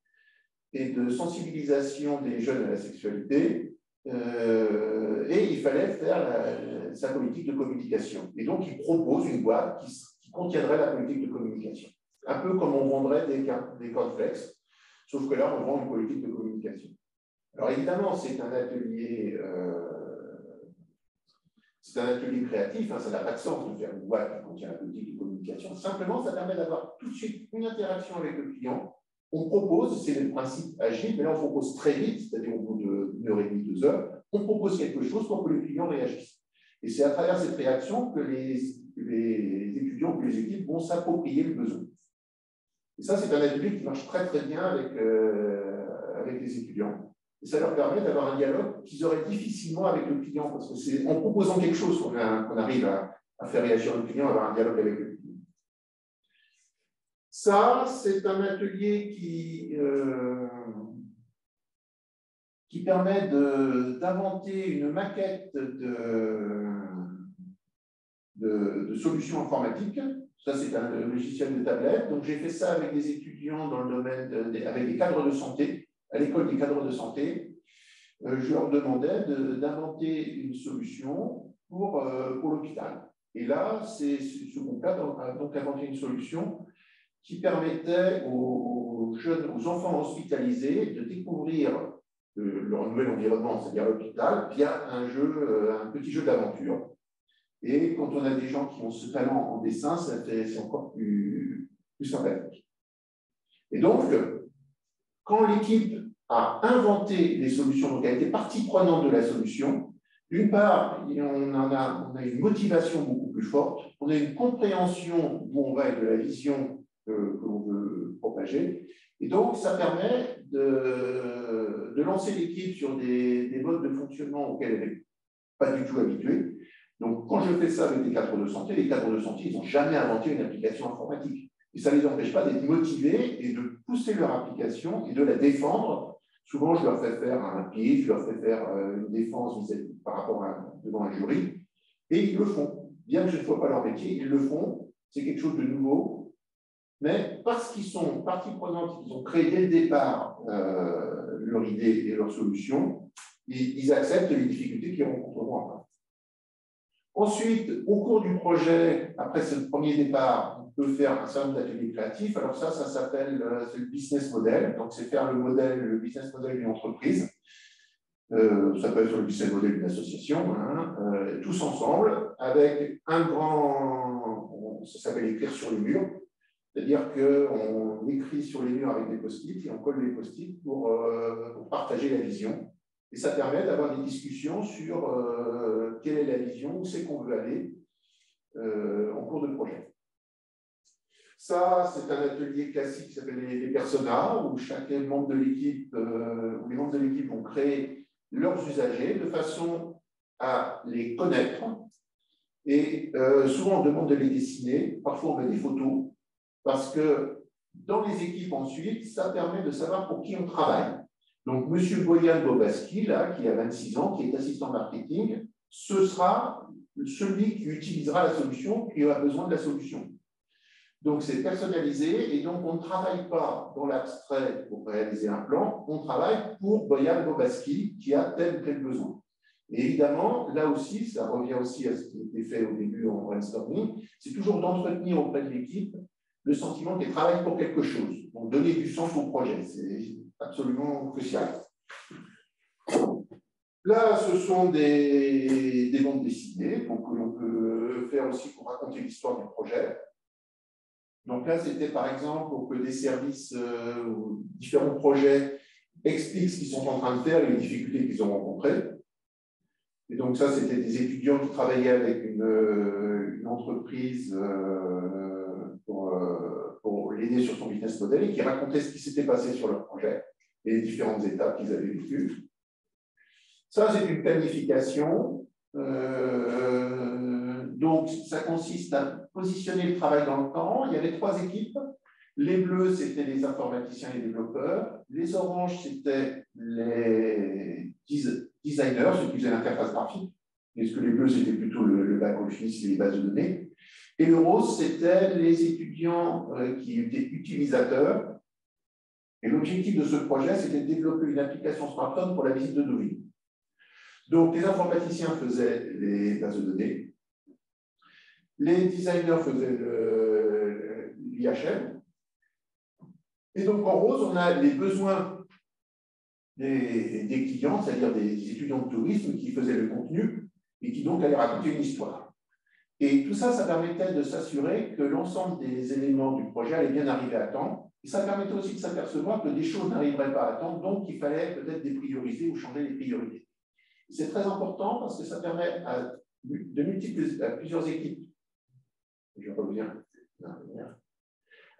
et de sensibilisation des jeunes à la sexualité. Et il fallait faire sa politique de communication. Et donc, il propose une boîte qui contiendrait la politique de communication. un peu comme on vendrait des cornflakes, sauf que là, on vend une politique de communication. Alors évidemment, c'est un atelier créatif, hein, ça n'a pas de sens de faire une boîte qui contient la politique de communication. Simplement, ça permet d'avoir tout de suite une interaction avec le client. On propose, c'est le principe agile, mais là, on propose très vite, c'est-à-dire au bout d'une heure et demie, 2 heures, on propose quelque chose pour que le client réagisse. Et c'est à travers cette réaction que les étudiants, que les équipes vont s'approprier le besoin. Et ça, c'est un atelier qui marche très, très bien avec les étudiants. Et ça leur permet d'avoir un dialogue qu'ils auraient difficilement avec le client, parce que c'est en proposant quelque chose qu'on arrive à faire réagir le client, à avoir un dialogue avec le client. Ça, c'est un atelier qui permet d'inventer une maquette de solutions informatiques. Ça, c'est un logiciel de tablette. Donc, j'ai fait ça avec des étudiants dans le domaine, avec des cadres de santé, à l'école des cadres de santé. Je leur demandais d'inventer une solution pour l'hôpital. Et là, ce groupe-là a donc inventé une solution qui permettait aux enfants hospitalisés de découvrir leur nouvel environnement, c'est-à-dire l'hôpital, via un petit jeu d'aventure. Et quand on a des gens qui ont ce talent en dessin, c'est encore plus sympathique. Et donc, quand l'équipe a inventé les solutions, donc a été partie prenante de la solution, d'une part, on a une motivation beaucoup plus forte, on a une compréhension d'où on va et de la vision que l'on veut propager. Et donc, ça permet de lancer l'équipe sur des modes de fonctionnement auxquels elle n'est pas du tout habituée. Donc, quand je fais ça avec des cadres de santé, les cadres de santé, ils n'ont jamais inventé une application informatique. Et ça ne les empêche pas d'être motivés et de pousser leur application et de la défendre. Souvent, je leur fais faire un pitch, je leur fais faire une défense par rapport devant un jury. Et ils le font. Bien que ce ne soit pas leur métier, ils le font. C'est quelque chose de nouveau. Mais parce qu'ils sont partie prenante, ils ont créé dès le départ leur idée et leur solution, ils acceptent les difficultés qu'ils rencontreront après. Ensuite, au cours du projet, après ce premier départ, on peut faire un certain nombre d'ateliers créatifs. Alors ça s'appelle le business model. Donc, c'est faire le business model d'une entreprise. Ça peut être sur le business model d'une association, hein, tous ensemble, avec ça s'appelle écrire sur les murs. C'est-à-dire qu'on écrit sur les murs avec des post-it et on colle les post-it pour partager la vision. Et ça permet d'avoir des discussions sur quelle est la vision, où c'est qu'on veut aller en cours de projet. Ça, c'est un atelier classique qui s'appelle les personas, où chaque membre de l'équipe, où les membres de l'équipe vont créer leurs usagers de façon à les connaître. Et souvent, on demande de les dessiner. Parfois, on met des photos. Parce que dans les équipes ensuite, ça permet de savoir pour qui on travaille. Donc, M. Boyan Bobaski, là, qui a 26 ans, qui est assistant marketing, ce sera celui qui utilisera la solution, qui aura besoin de la solution. Donc, c'est personnalisé et donc on ne travaille pas dans l'abstrait pour réaliser un plan, on travaille pour Boyan Bobaski, qui a tel ou tel besoin. Et évidemment, là aussi, ça revient aussi à ce qui a été fait au début en brainstorming, c'est toujours d'entretenir auprès de l'équipe le sentiment qu'elle travaille pour quelque chose. Donc, donner du sens au projet, c'est absolument crucial. Là, ce sont des bandes dessinées que l'on peut faire aussi pour raconter l'histoire du projet. Donc là, c'était par exemple pour que des services ou différents projets expliquent ce qu'ils sont en train de faire et les difficultés qu'ils ont rencontrées. Et donc ça, c'était des étudiants qui travaillaient avec une entreprise pour l'aider sur son business model et qui racontaient ce qui s'était passé sur leur projet et les différentes étapes qu'ils avaient vécues. Ça, c'est une planification. Donc, ça consiste à positionner le travail dans le temps. Il y avait 3 équipes. Les bleus, c'était les informaticiens et les développeurs. Les oranges, c'était les designers, ceux qui faisaient l'interface graphique. Est-ce que les bleus, c'était plutôt le back-office et les bases de données. Et le rose, c'était les étudiants qui étaient utilisateurs. Et l'objectif de ce projet, c'était de développer une application smartphone pour la visite de Deauville. Donc, les informaticiens faisaient les bases de données. Les designers faisaient l'IHM, Et donc, en rose, on a les besoins des clients, c'est-à-dire des étudiants de tourisme qui faisaient le contenu et qui donc allaient raconter une histoire. Et tout ça, ça permettait de s'assurer que l'ensemble des éléments du projet allaient bien arriver à temps. Et ça permettait aussi de s'apercevoir que des choses n'arriveraient pas à temps, donc il fallait peut-être déprioriser ou changer les priorités. C'est très important parce que ça permet à plusieurs équipes, je reviens,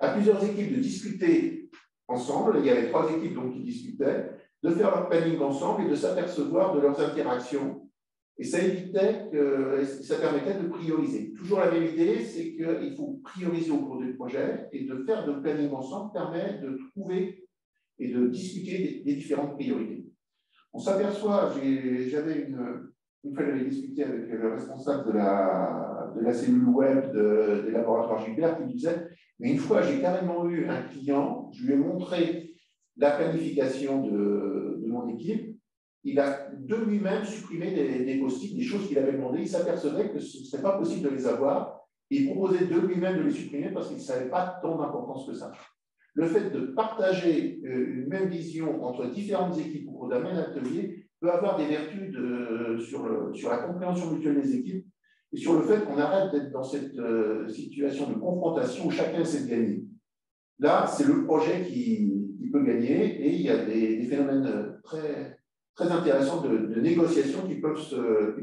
à plusieurs équipes de discuter ensemble. Il y avait 3 équipes donc, qui discutaient, de faire leur planning ensemble et de s'apercevoir de leurs interactions. Et ça évitait ça permettait de prioriser. Toujours la même idée, c'est qu'il faut prioriser au cours du projet et de faire le planning ensemble permet de trouver et de discuter des différentes priorités. On s'aperçoit, j'avais une fois j'avais discuté avec le responsable de la cellule web des laboratoires Gilbert qui me disait, mais une fois j'ai carrément eu un client, je lui ai montré la planification de mon équipe. Il a de lui-même supprimé des post-it, des choses qu'il avait demandées. Il s'apercevait que ce n'était pas possible de les avoir. Et il proposait de lui-même de les supprimer parce qu'il ne savait pas tant d'importance que ça. Le fait de partager une même vision entre différentes équipes au cours d'un même atelier peut avoir des vertus sur la compréhension mutuelle des équipes et sur le fait qu'on arrête d'être dans cette situation de confrontation où chacun essaie de gagner. Là, c'est le projet qui peut gagner et il y a des phénomènes très intéressants de négociation qui peuvent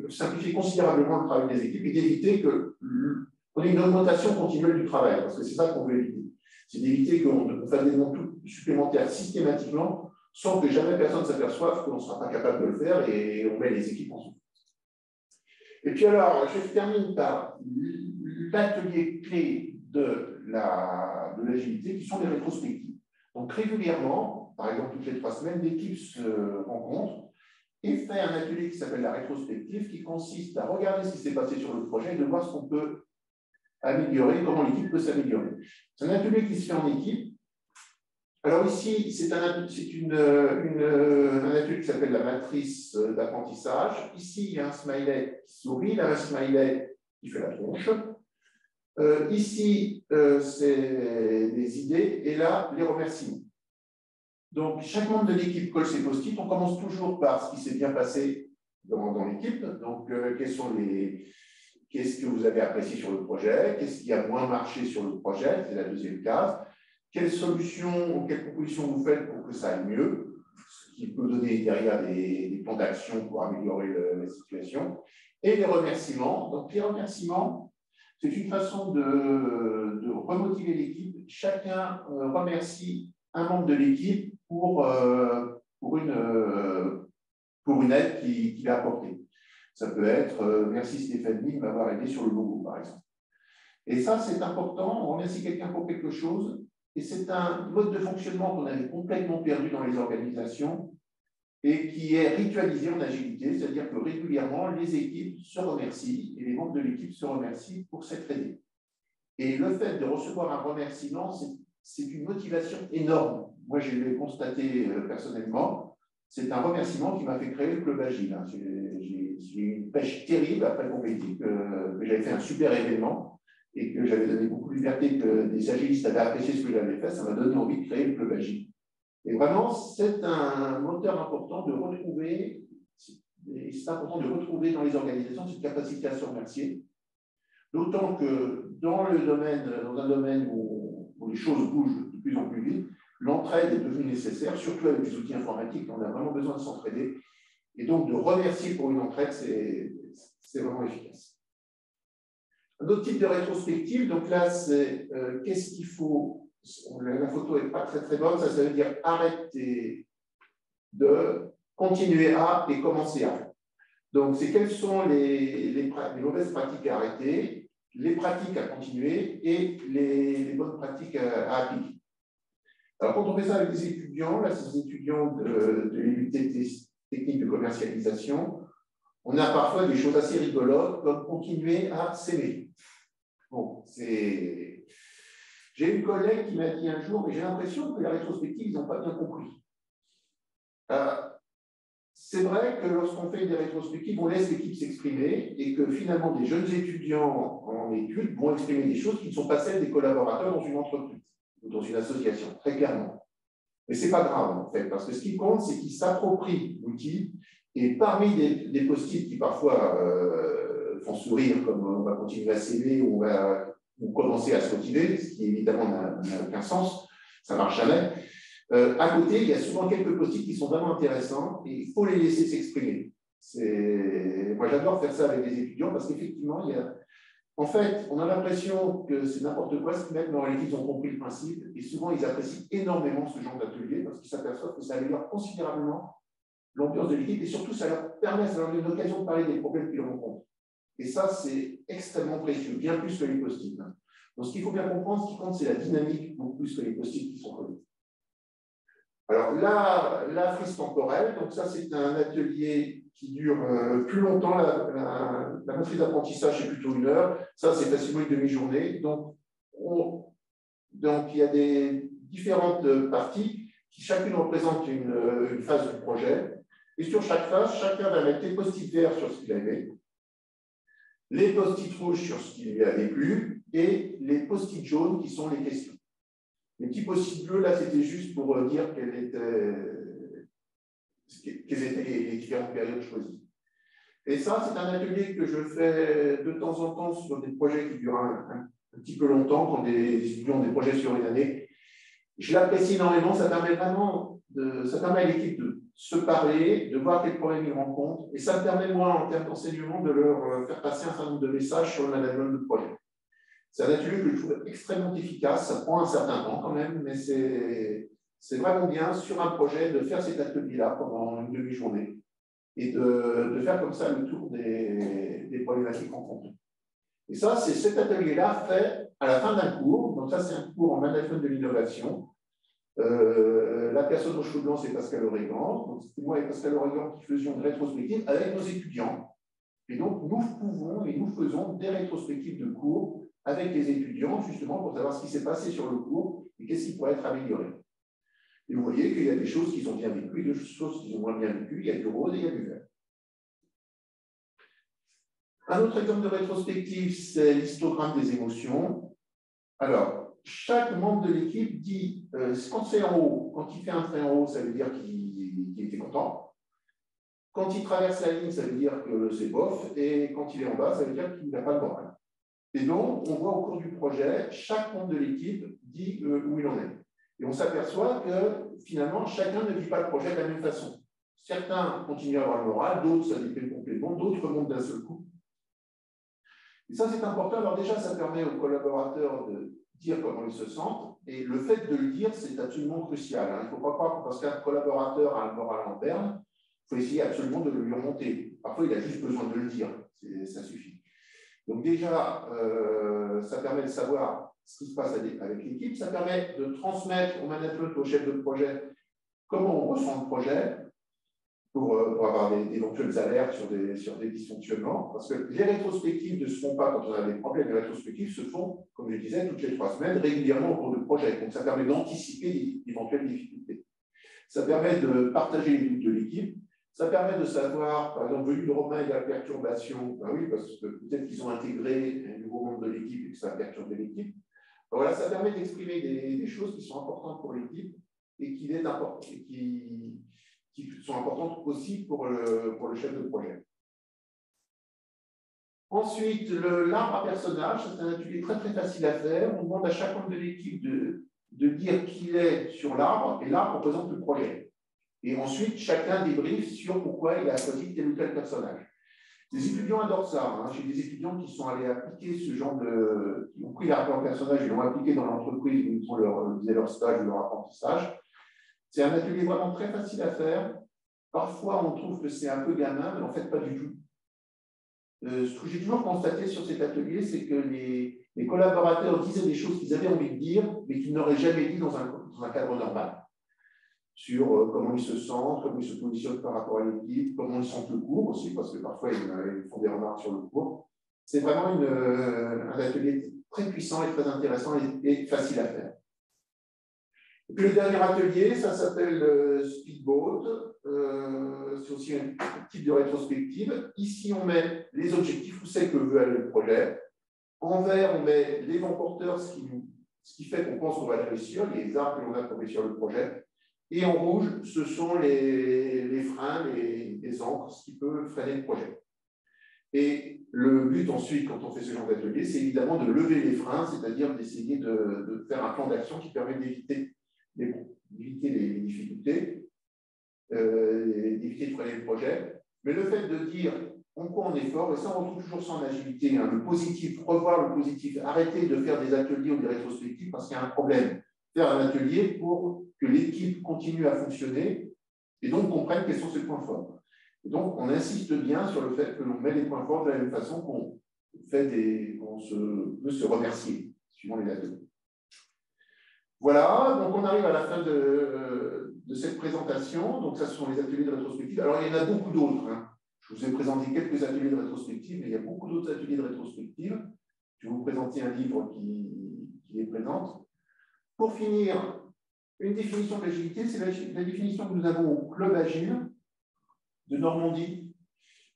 simplifier considérablement le travail des équipes et d'éviter qu'on ait une augmentation continuelle du travail, parce que c'est ça qu'on veut éviter. C'est d'éviter qu'on fasse des monts supplémentaires systématiquement sans que jamais personne ne s'aperçoive qu'on ne sera pas capable de le faire et on met les équipes en souffrance. Et puis alors, je termine par l'atelier clé de l'agilité qui sont les rétrospectives. Donc régulièrement, par exemple toutes les 3 semaines, l'équipe se rencontre et fait un atelier qui s'appelle la rétrospective, qui consiste à regarder ce qui s'est passé sur le projet et de voir ce qu'on peut améliorer, comment l'équipe peut s'améliorer. C'est un atelier qui se fait en équipe. Alors ici, c'est un atelier qui s'appelle la matrice d'apprentissage. Ici, il y a un smiley qui sourit, là, un smiley qui fait la tronche. Ici, c'est des idées, et là, les remerciements. Donc, chaque membre de l'équipe colle ses post-it. On commence toujours par ce qui s'est bien passé dans l'équipe. Donc, qu'est-ce que vous avez apprécié sur le projet? Qu'est-ce qui a moins marché sur le projet? C'est la deuxième case. Quelles solutions ou quelles propositions vous faites pour que ça aille mieux? Ce qui peut donner derrière des plans d'action pour améliorer la situation. Et les remerciements. Donc, les remerciements, c'est une façon de remotiver l'équipe. Chacun remercie un membre de l'équipe pour une aide qu'il a apportée. Ça peut être merci Stéphanie de m'avoir aidé sur le logo, par exemple. Et ça, c'est important. On remercie quelqu'un pour quelque chose. Et c'est un mode de fonctionnement qu'on avait complètement perdu dans les organisations et qui est ritualisé en agilité, c'est-à-dire que régulièrement, les équipes se remercient et les membres de l'équipe se remercient pour s'être aidés. Et le fait de recevoir un remerciement, c'est une motivation énorme. Moi, je l'ai constaté personnellement. C'est un remerciement qui m'a fait créer le Club Agile. J'ai eu une pêche terrible après qu'on m'ait dit que j'avais fait un super événement et que j'avais donné beaucoup de liberté, que des agilistes avaient apprécié ce que j'avais fait. Ça m'a donné envie de créer le Club Agile. Et vraiment, c'est un moteur important de retrouver, c'est important de retrouver dans les organisations cette capacité à se remercier. D'autant que dans un domaine où les choses bougent de plus en plus vite, l'entraide est devenue nécessaire, surtout avec les outils informatiques, on a vraiment besoin de s'entraider. Et donc, de remercier pour une entraide, c'est vraiment efficace. Un autre type de rétrospective, donc là, c'est qu'est-ce qu'il faut. La photo n'est pas très bonne, ça veut dire arrêter de continuer à et commencer à. Donc, c'est quelles sont les mauvaises pratiques à arrêter, les pratiques à continuer et les bonnes pratiques à appliquer. Alors, quand on fait ça avec des étudiants, là, c'est des étudiants de l'unité technique de commercialisation, on a parfois des choses assez rigolotes, comme continuer à s'aimer. Bon, j'ai une collègue qui m'a dit un jour, mais j'ai l'impression que la rétrospective, ils n'ont pas bien compris. C'est vrai que lorsqu'on fait des rétrospectives, on laisse l'équipe s'exprimer et que finalement, des jeunes étudiants en études vont exprimer des choses qui ne sont pas celles des collaborateurs dans une entreprise. ou dans une association, très clairement. Mais ce n'est pas grave, en fait, parce que ce qui compte, c'est qu'ils s'approprient l'outil, et parmi des post-it qui parfois font sourire, comme on va continuer à s'aimer ou commencer à se motiver, ce qui évidemment n'a aucun sens, ça ne marche jamais. À côté, il y a souvent quelques post-it qui sont vraiment intéressants et il faut les laisser s'exprimer. Moi, j'adore faire ça avec les étudiants parce qu'effectivement, en fait, on a l'impression que c'est n'importe quoi ce qu'ils mettent, mais en réalité, ils ont compris le principe et souvent, ils apprécient énormément ce genre d'atelier parce qu'ils s'aperçoivent que ça améliore considérablement l'ambiance de l'équipe et surtout, ça leur permet, ça leur donne l'occasion de parler des problèmes qu'ils rencontrent. Et ça, c'est extrêmement précieux, bien plus que les post-it. Donc, ce qu'il faut bien comprendre, ce qui compte, c'est la dynamique, beaucoup plus que les post-it qui sont collés. Alors, la frise temporelle, donc ça, c'est un atelier qui dure plus longtemps. La matrice d'apprentissage, c'est plutôt 1 heure. Ça, c'est facilement une demi-journée. Donc, il y a des différentes parties qui chacune représente une phase du projet. Et sur chaque phase, chacun va mettre les post-it verts sur ce qu'il avait, les post-it rouges sur ce qu'il avait plu et les post-it jaunes qui sont les questions. Les petits post-it bleus, là, c'était juste pour dire quelles étaient les différentes périodes choisies. Et ça, c'est un atelier que je fais de temps en temps sur des projets qui durent un petit peu longtemps, quand des étudiants ont des projets sur une année. Je l'apprécie énormément, ça permet à l'équipe de se parler, de voir quels problèmes ils rencontrent, et ça me permet, moi, en termes d'enseignement, de leur faire passer un certain nombre de messages sur le management de projet. C'est un atelier que je trouve extrêmement efficace, ça prend un certain temps quand même, mais c'est vraiment bien sur un projet de faire cet atelier-là pendant une demi-journée et de faire comme ça le tour des problématiques rencontrées. Et ça, c'est cet atelier-là fait à la fin d'un cours. Donc ça, c'est un cours en management de l'innovation. La personne aux cheveux blancs, c'est Pascal Oregan. Donc c'était moi et Pascal Oregan qui faisions une rétrospective avec nos étudiants. Et donc, nous pouvons et nous faisons des rétrospectives de cours avec les étudiants, justement, pour savoir ce qui s'est passé sur le cours et qu'est-ce qui pourrait être amélioré. Et vous voyez qu'il y a des choses qui ont bien vécues et des choses qui ont moins bien vécues. Il y a du rose et il y a du vert. Un autre exemple de rétrospective, c'est l'histogramme des émotions. Alors, chaque membre de l'équipe dit, quand c'est en haut, quand il fait un trait en haut, ça veut dire qu'il était content. Quand il traverse la ligne, ça veut dire que c'est bof. Et quand il est en bas, ça veut dire qu'il n'a pas de moral. Et donc, on voit au cours du projet, chaque membre de l'équipe dit où il en est. Et on s'aperçoit que finalement, chacun ne vit pas le projet de la même façon. Certains continuent à avoir le moral, d'autres, ça dépend complètement, d'autres remontent d'un seul coup. Et ça, c'est important. Alors déjà, ça permet aux collaborateurs de dire comment ils se sentent. Et le fait de le dire, c'est absolument crucial. Il ne faut pas croire que parce qu'un collaborateur a un moral en berne, il faut essayer absolument de le lui remonter. Parfois, il a juste besoin de le dire. Ça suffit. Donc déjà, ça permet de savoir ce qui se passe avec l'équipe. Ça permet de transmettre au management, au chef de projet, comment on ressent le projet, pour avoir d'éventuelles alertes sur des dysfonctionnements. Parce que les rétrospectives ne se font pas quand on a des problèmes. Les rétrospectives se font, comme je disais, toutes les 3 semaines, régulièrement au cours du projet. Donc ça permet d'anticiper d'éventuelles difficultés. Ça permet de partager les doutes de l'équipe. Ça permet de savoir, par exemple, venu de Romain, il y a la perturbation. Ben oui, parce que peut-être qu'ils ont intégré un nouveau membre de l'équipe et que ça a perturbé l'équipe. Voilà, ça permet d'exprimer des choses qui sont importantes pour l'équipe et qui sont importantes aussi pour le chef de projet. Ensuite, l'arbre à personnage, c'est un atelier très très facile à faire. On demande à chaque membre de l'équipe de dire qui il est sur l'arbre, et l'arbre représente le projet. Et ensuite, chacun débriefe sur pourquoi il a choisi tel ou tel personnage. Les étudiants adorent ça. Hein. J'ai des étudiants qui sont allés appliquer ce genre qui ont pris l'arbre à personnage et l'ont appliqué dans l'entreprise où ils faisaient leur stage ou leur apprentissage. C'est un atelier vraiment très facile à faire. Parfois, on trouve que c'est un peu gamin, mais en fait, pas du tout. Ce que j'ai toujours constaté sur cet atelier, c'est que les collaborateurs disaient des choses qu'ils avaient envie de dire, mais qu'ils n'auraient jamais dit dans un cadre normal. Sur comment ils se sentent, comment ils se positionnent par rapport à l'équipe, comment ils sentent le cours aussi, parce que parfois, ils font des remarques sur le cours. C'est vraiment un atelier très puissant et très intéressant et facile à faire. Et puis le dernier atelier, ça s'appelle Speedboat. C'est aussi un type de rétrospective. Ici, on met les objectifs, où c'est que veut aller le projet. En vert, on met les vents porteurs, ce qui nous ce qui fait qu'on pense qu'on va le réussir, les arbres que l'on a pour réussir le projet. Et en rouge, ce sont les freins, les encres, ce qui peut freiner le projet. Et le but ensuite, quand on fait ce genre d'atelier, c'est évidemment de lever les freins, c'est-à-dire d'essayer de faire un plan d'action qui permet d'éviter les difficultés, d'éviter de freiner le projet. Mais le fait de dire on croit en effort, et ça on retrouve toujours ça en agilité, hein, le positif, revoir le positif, arrêter de faire des ateliers ou des rétrospectives parce qu'il y a un problème. Faire un atelier pour que l'équipe continue à fonctionner et donc comprenne quels sont ses points forts. Et donc, on insiste bien sur le fait que l'on met les points forts de la même façon qu'on veut se remercier, suivant les ateliers. Voilà, donc on arrive à la fin de cette présentation. Donc, ça, ce sont les ateliers de rétrospective. Alors, il y en a beaucoup d'autres. Hein. Je vous ai présenté quelques ateliers de rétrospective, mais il y a beaucoup d'autres ateliers de rétrospective. Je vais vous présenter un livre qui les présente. Pour finir, une définition de l'agilité, c'est la définition que nous avons au Club Agile de Normandie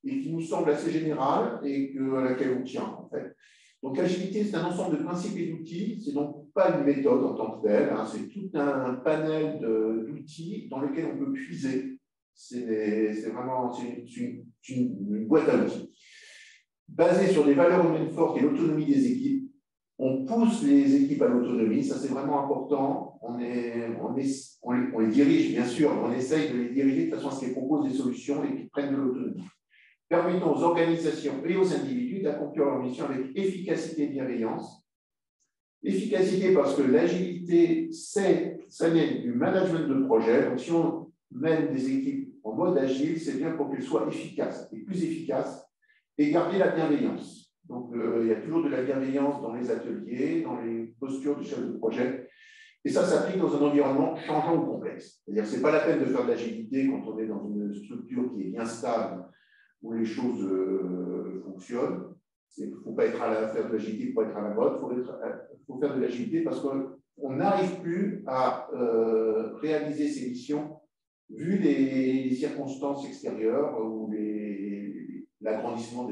et qui nous semble assez générale et à laquelle on tient en fait. Donc l'agilité, c'est un ensemble de principes et d'outils, c'est donc pas une méthode en tant que telle, hein, c'est tout un panel d'outils dans lesquels on peut puiser. C'est vraiment une boîte à outils. Basée sur des valeurs humaines fortes et l'autonomie des équipes, on pousse les équipes à l'autonomie, ça c'est vraiment important. On les dirige, bien sûr, mais on essaye de les diriger de façon à ce qu'ils proposent des solutions et qu'ils prennent de l'autonomie. Permettons aux organisations et aux individus d'accomplir leur mission avec efficacité et bienveillance. Efficacité parce que l'agilité, ça naît du management de projet. Donc si on mène des équipes en mode agile, c'est bien pour qu'elles soient efficaces et plus efficaces et garder la bienveillance. Donc, il y a toujours de la bienveillance dans les ateliers, dans les postures du chef de projet. Et ça s'applique dans un environnement changeant ou complexe. C'est-à-dire que ce n'est pas la peine de faire de l'agilité quand on est dans une structure qui est bien stable, où les choses fonctionnent. Il ne faut pas être faire de l'agilité pour être à la mode, il faut faire de l'agilité parce qu'on n'arrive plus à réaliser ses missions vu les circonstances extérieures ou l'agrandissement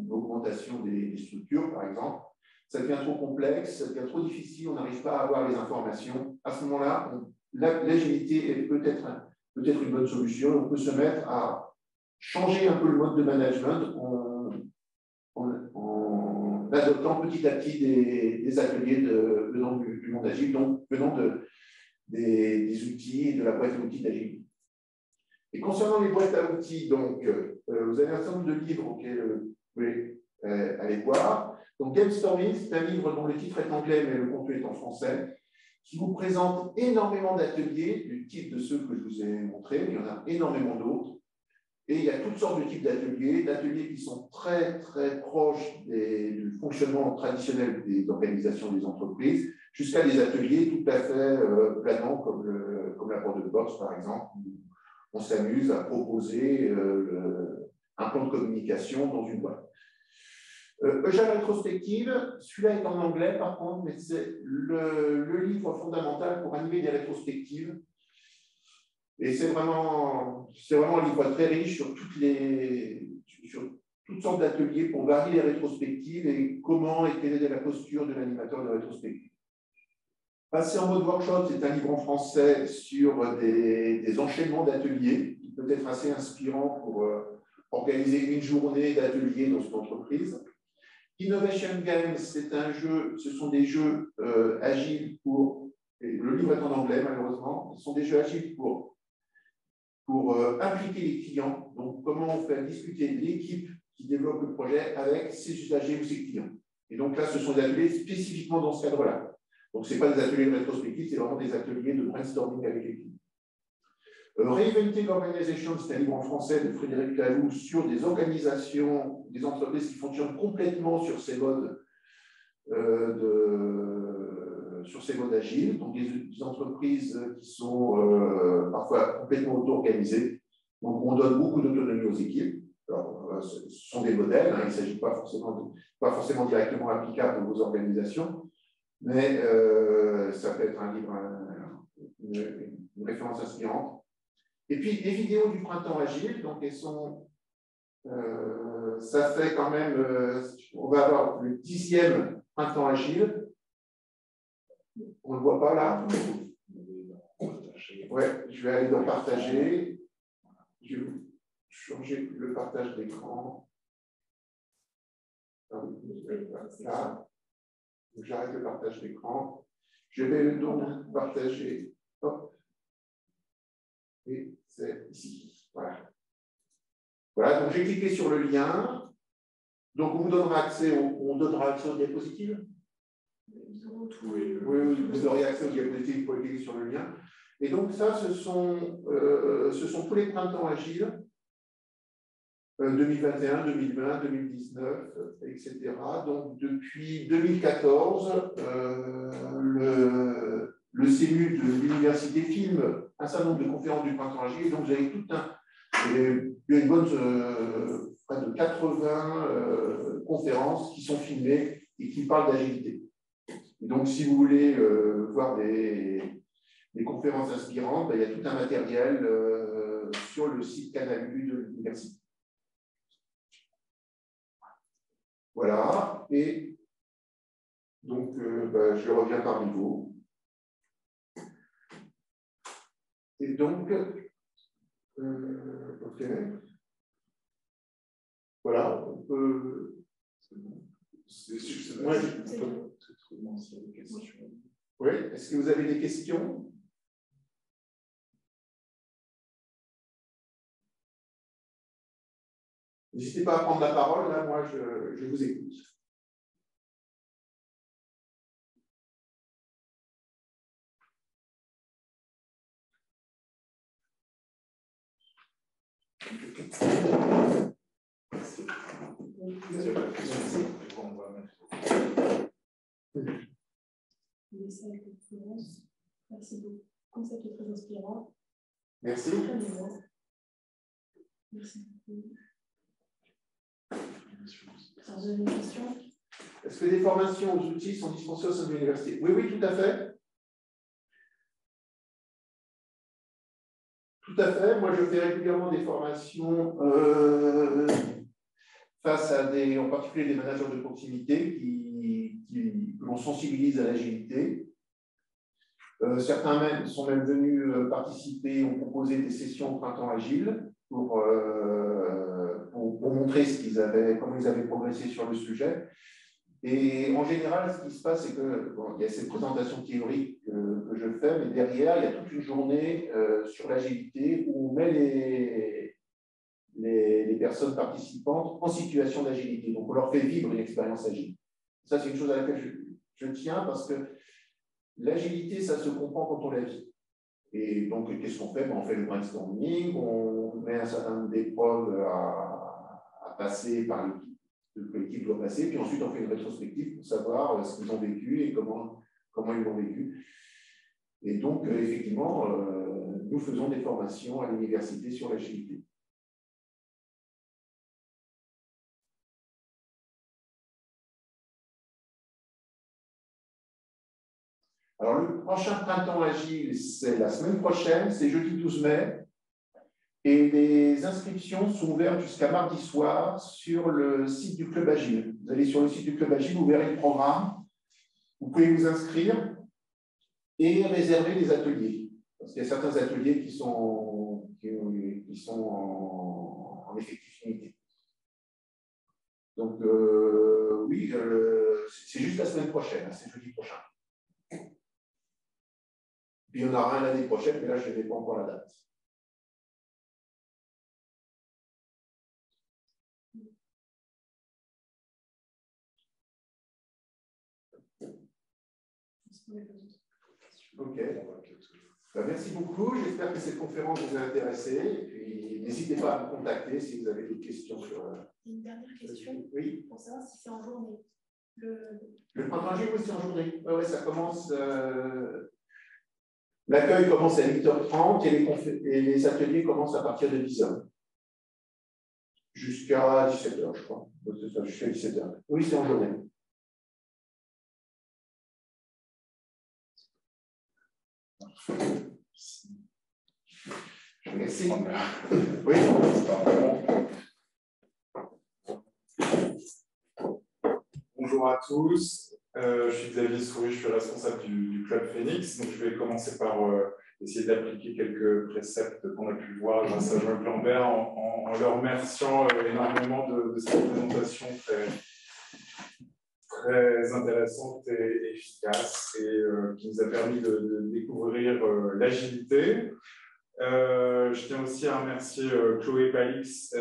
l'augmentation des structures, par exemple, ça devient trop complexe, ça devient trop difficile, on n'arrive pas à avoir les informations. À ce moment-là, l'agilité est peut-être une bonne solution. On peut se mettre à changer un peu le mode de management en adoptant petit à petit des ateliers venant du monde agile, donc venant des outils, de la boîte à outils d'agilité. Et concernant les boîtes à outils, donc, vous avez un certain nombre de livres auxquels vous pouvez aller voir. Donc, Game Storming, c'est un livre dont le titre est anglais, mais le contenu est en français, qui vous présente énormément d'ateliers, du type de ceux que je vous ai montrés, mais il y en a énormément d'autres. Et il y a toutes sortes de types d'ateliers qui sont très, très proches du fonctionnement traditionnel des organisations des entreprises, jusqu'à des ateliers tout à fait planants, comme la board de box, par exemple, où on s'amuse à proposer un plan de communication dans une boîte. Agile rétrospective, celui-là est en anglais par contre, mais c'est le livre fondamental pour animer des rétrospectives. Et c'est vraiment un livre très riche sur toutes sortes d'ateliers pour varier les rétrospectives et comment et quelle est la posture de l'animateur de rétrospective. Passer en mode workshop, c'est un livre en français sur des enchaînements d'ateliers, qui peut être assez inspirant pour organiser une journée d'atelier dans une entreprise. Innovation Games, c'est un jeu, ce sont des jeux agiles le livre est en anglais malheureusement, ce sont des jeux agiles pour impliquer les clients. Donc, comment on fait discuter l'équipe qui développe le projet avec ses usagers ou ses clients. Et donc là, ce sont des ateliers spécifiquement dans ce cadre-là. Donc, ce n'est pas des ateliers de rétrospective, c'est vraiment des ateliers de brainstorming avec l'équipe. Reinventing Organization, c'est un livre en français de Frédéric Laloux sur des organisations, des entreprises qui fonctionnent complètement sur ces modes agiles, donc des entreprises qui sont parfois complètement auto-organisées. Donc, on donne beaucoup d'autonomie aux équipes. Alors, ce sont des modèles, hein, il ne s'agit pas forcément directement applicable aux organisations, mais ça peut être un livre, une référence inspirante. Et puis, les vidéos du printemps agile, donc elles sont, ça fait quand même, on va avoir le 10e printemps agile. On ne le voit pas là? Ouais, je vais aller dans partager. Je vais changer le partage d'écran. Là. J'arrête le partage d'écran. Je vais donc partager. Hop. Et c'est ici. Voilà. Voilà, donc j'ai cliqué sur le lien. Donc on vous donnera accès aux diapositives. Oui, vous aurez accès aux diapositives pour cliquer sur le lien. Et donc ça, ce sont tous les printemps agiles, 2021, 2020, 2019, etc. Donc depuis 2014, le CEMU de l'université filme un certain nombre de conférences du printemps agile. Et donc vous avez une bonne près de 80 conférences qui sont filmées et qui parlent d'agilité. Donc si vous voulez voir des conférences inspirantes, il y a tout un matériel sur le site Canalu de l'université. Voilà, et donc je reviens parmi vous. Et donc, ok. Voilà, on peut. C'est juste Ouais. question. Oui, est-ce que vous avez des questions? N'hésitez pas à prendre la parole, là, moi je vous écoute. Merci beaucoup. Concept très inspirant. Merci. Merci beaucoup. Alors, vous avez une question? Est-ce que des formations aux outils sont dispensées au sein de l'université? Oui, oui, tout à fait. Tout à fait. Moi, je fais régulièrement des formations face à en particulier des managers de proximité que l'on sensibilise à l'agilité. Certains même sont même venus participer, ont proposé des sessions au printemps agile pour montrer comment ils avaient progressé sur le sujet. Et en général, ce qui se passe, c'est que il y a cette présentation théorique que je fais, mais derrière, il y a toute une journée sur l'agilité où on met les personnes participantes en situation d'agilité. Donc, on leur fait vivre une expérience agile. Ça, c'est une chose à laquelle je tiens parce que l'agilité, ça se comprend quand on la vit. Et donc, qu'est-ce qu'on fait? On fait le brainstorming, on met un certain nombre d'épreuves à passer par l'équipe. L'équipe doit passer, puis ensuite on fait une rétrospective pour savoir ce qu'ils ont vécu et comment ils l'ont vécu. Et donc, effectivement, nous faisons des formations à l'université sur l'agilité. Alors, le prochain printemps agile, c'est la semaine prochaine, c'est jeudi 12 mai. Et les inscriptions sont ouvertes jusqu'à mardi soir sur le site du Club Agile. Vous allez sur le site du Club Agile, vous verrez le programme. Vous pouvez vous inscrire et réserver les ateliers. Parce qu'il y a certains ateliers qui sont en effectif limité. Donc, oui, c'est juste la semaine prochaine, c'est jeudi prochain. Puis il y en aura un l'année prochaine, mais là, je n'ai pas encore la date. Ok. Merci beaucoup. J'espère que cette conférence vous a intéressé. Et puis, n'hésitez pas à me contacter si vous avez des questions sur. Une dernière question. Oui. Pour savoir si c'est en journée. Le printemps agile, oui, c'est en journée. Oui, ça commence. L'accueil commence à 8h30 et les ateliers commencent à partir de 10h. Jusqu'à 17h, je crois. Jusqu'à 17h. Oui, c'est en journée. Merci. Oui. Bonjour à tous. Je suis Xavier Souris, je suis responsable du Club Phoenix. Donc, je vais commencer par essayer d'appliquer quelques préceptes qu'on a pu voir grâce à Jean-Luc Lambert en leur remerciant énormément de cette présentation très intéressante et efficace et qui nous a permis de découvrir l'agilité. Je tiens aussi à remercier Chloé Palix,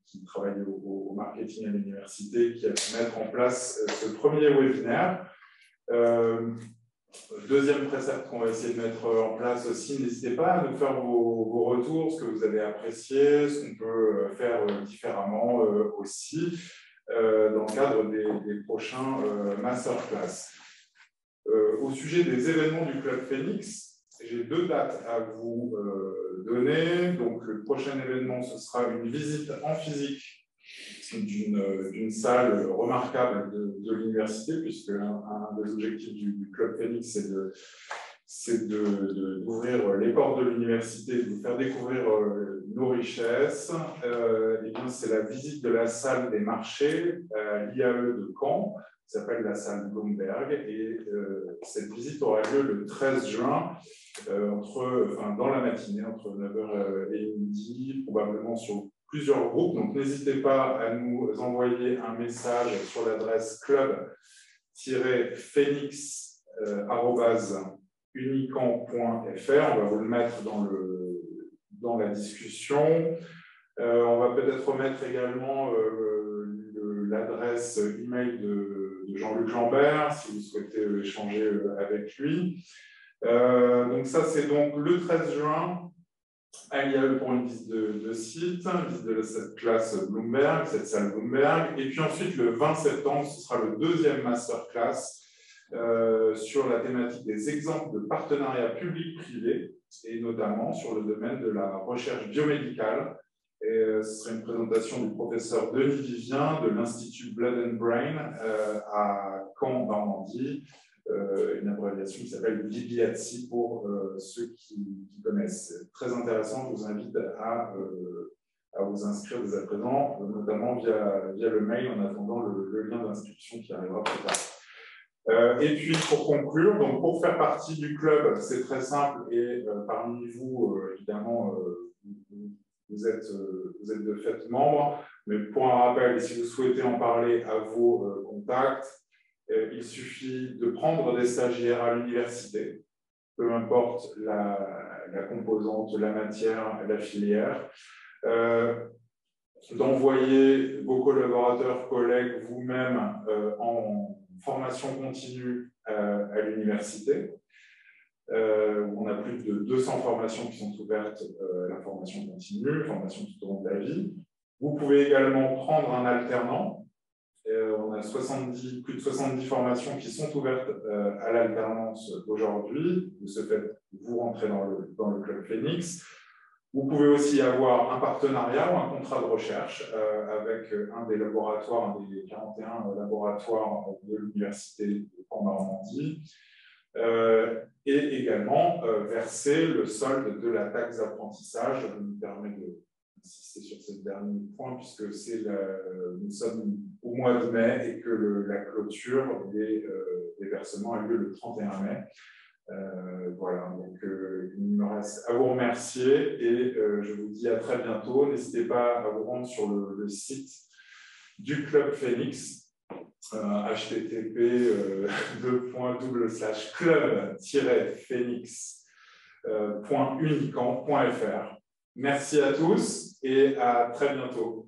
qui travaille au marketing à l'université, qui a pu mettre en place ce premier webinaire. Deuxième précepte qu'on va essayer de mettre en place aussi, n'hésitez pas à nous faire vos retours, ce que vous avez apprécié, ce qu'on peut faire différemment aussi dans le cadre des prochains masterclass. Au sujet des événements du Club Phoenix, j'ai 2 dates à vous donner. Donc, le prochain événement, ce sera une visite en physique d'une salle remarquable de l'université, puisque un des objectifs du Club Phoenix, c'est d'ouvrir les portes de l'université, de vous faire découvrir nos richesses. Et bien, c'est la visite de la salle des marchés à l'IAE de Caen, qui s'appelle la salle Bloomberg, et cette visite aura lieu le 13 juin, dans la matinée, entre 9h et midi, probablement sur plusieurs groupes. Donc, n'hésitez pas à nous envoyer un message sur l'adresse club-phoenix@unicamp.fr. On va vous le mettre dans la discussion. On va peut-être remettre également l'adresse email de Jean-Luc Lambert, si vous souhaitez échanger avec lui. Donc ça, c'est donc le 13 juin à l'IAE pour une visite de site, une visite de cette classe Bloomberg, cette salle Bloomberg. Et puis ensuite, le 20 septembre, ce sera le 2e masterclass sur la thématique des exemples de partenariats publics-privés, et notamment sur le domaine de la recherche biomédicale. Et ce sera une présentation du professeur Denis Vivien de l'Institut Blood and Brain à Caen, Normandie, une abréviation qui s'appelle BBATSI pour ceux qui connaissent. C'est très intéressant, je vous invite à vous inscrire dès à présent, notamment via le mail en attendant le lien d'inscription qui arrivera plus tard. Et puis pour conclure, donc pour faire partie du club, c'est très simple et parmi vous, évidemment, vous êtes de fait membre, mais pour un rappel, et si vous souhaitez en parler à vos contacts, il suffit de prendre des stagiaires à l'université, peu importe la composante, la matière, la filière, d'envoyer vos collaborateurs, collègues, vous-même en formation continue à l'université. On a plus de 200 formations qui sont ouvertes à la formation continue, formation tout au long de la vie. Vous pouvez également prendre un alternant. On a plus de 70 formations qui sont ouvertes à l'alternance aujourd'hui. De ce fait, vous rentrez dans le Club Phoenix. Vous pouvez aussi avoir un partenariat ou un contrat de recherche avec un des laboratoires, un des 41 laboratoires de l'Université de Caen-Normandie. Et également verser le solde de la taxe d'apprentissage. Je me permets d'insister sur ce dernier point puisque nous sommes au mois de mai et que la clôture des versements a lieu le 31 mai. Voilà, donc il me reste à vous remercier et je vous dis à très bientôt. N'hésitez pas à vous rendre sur le site du Club Phoenix. http://club-phoenix.unicamp.fr. Merci à tous et à très bientôt.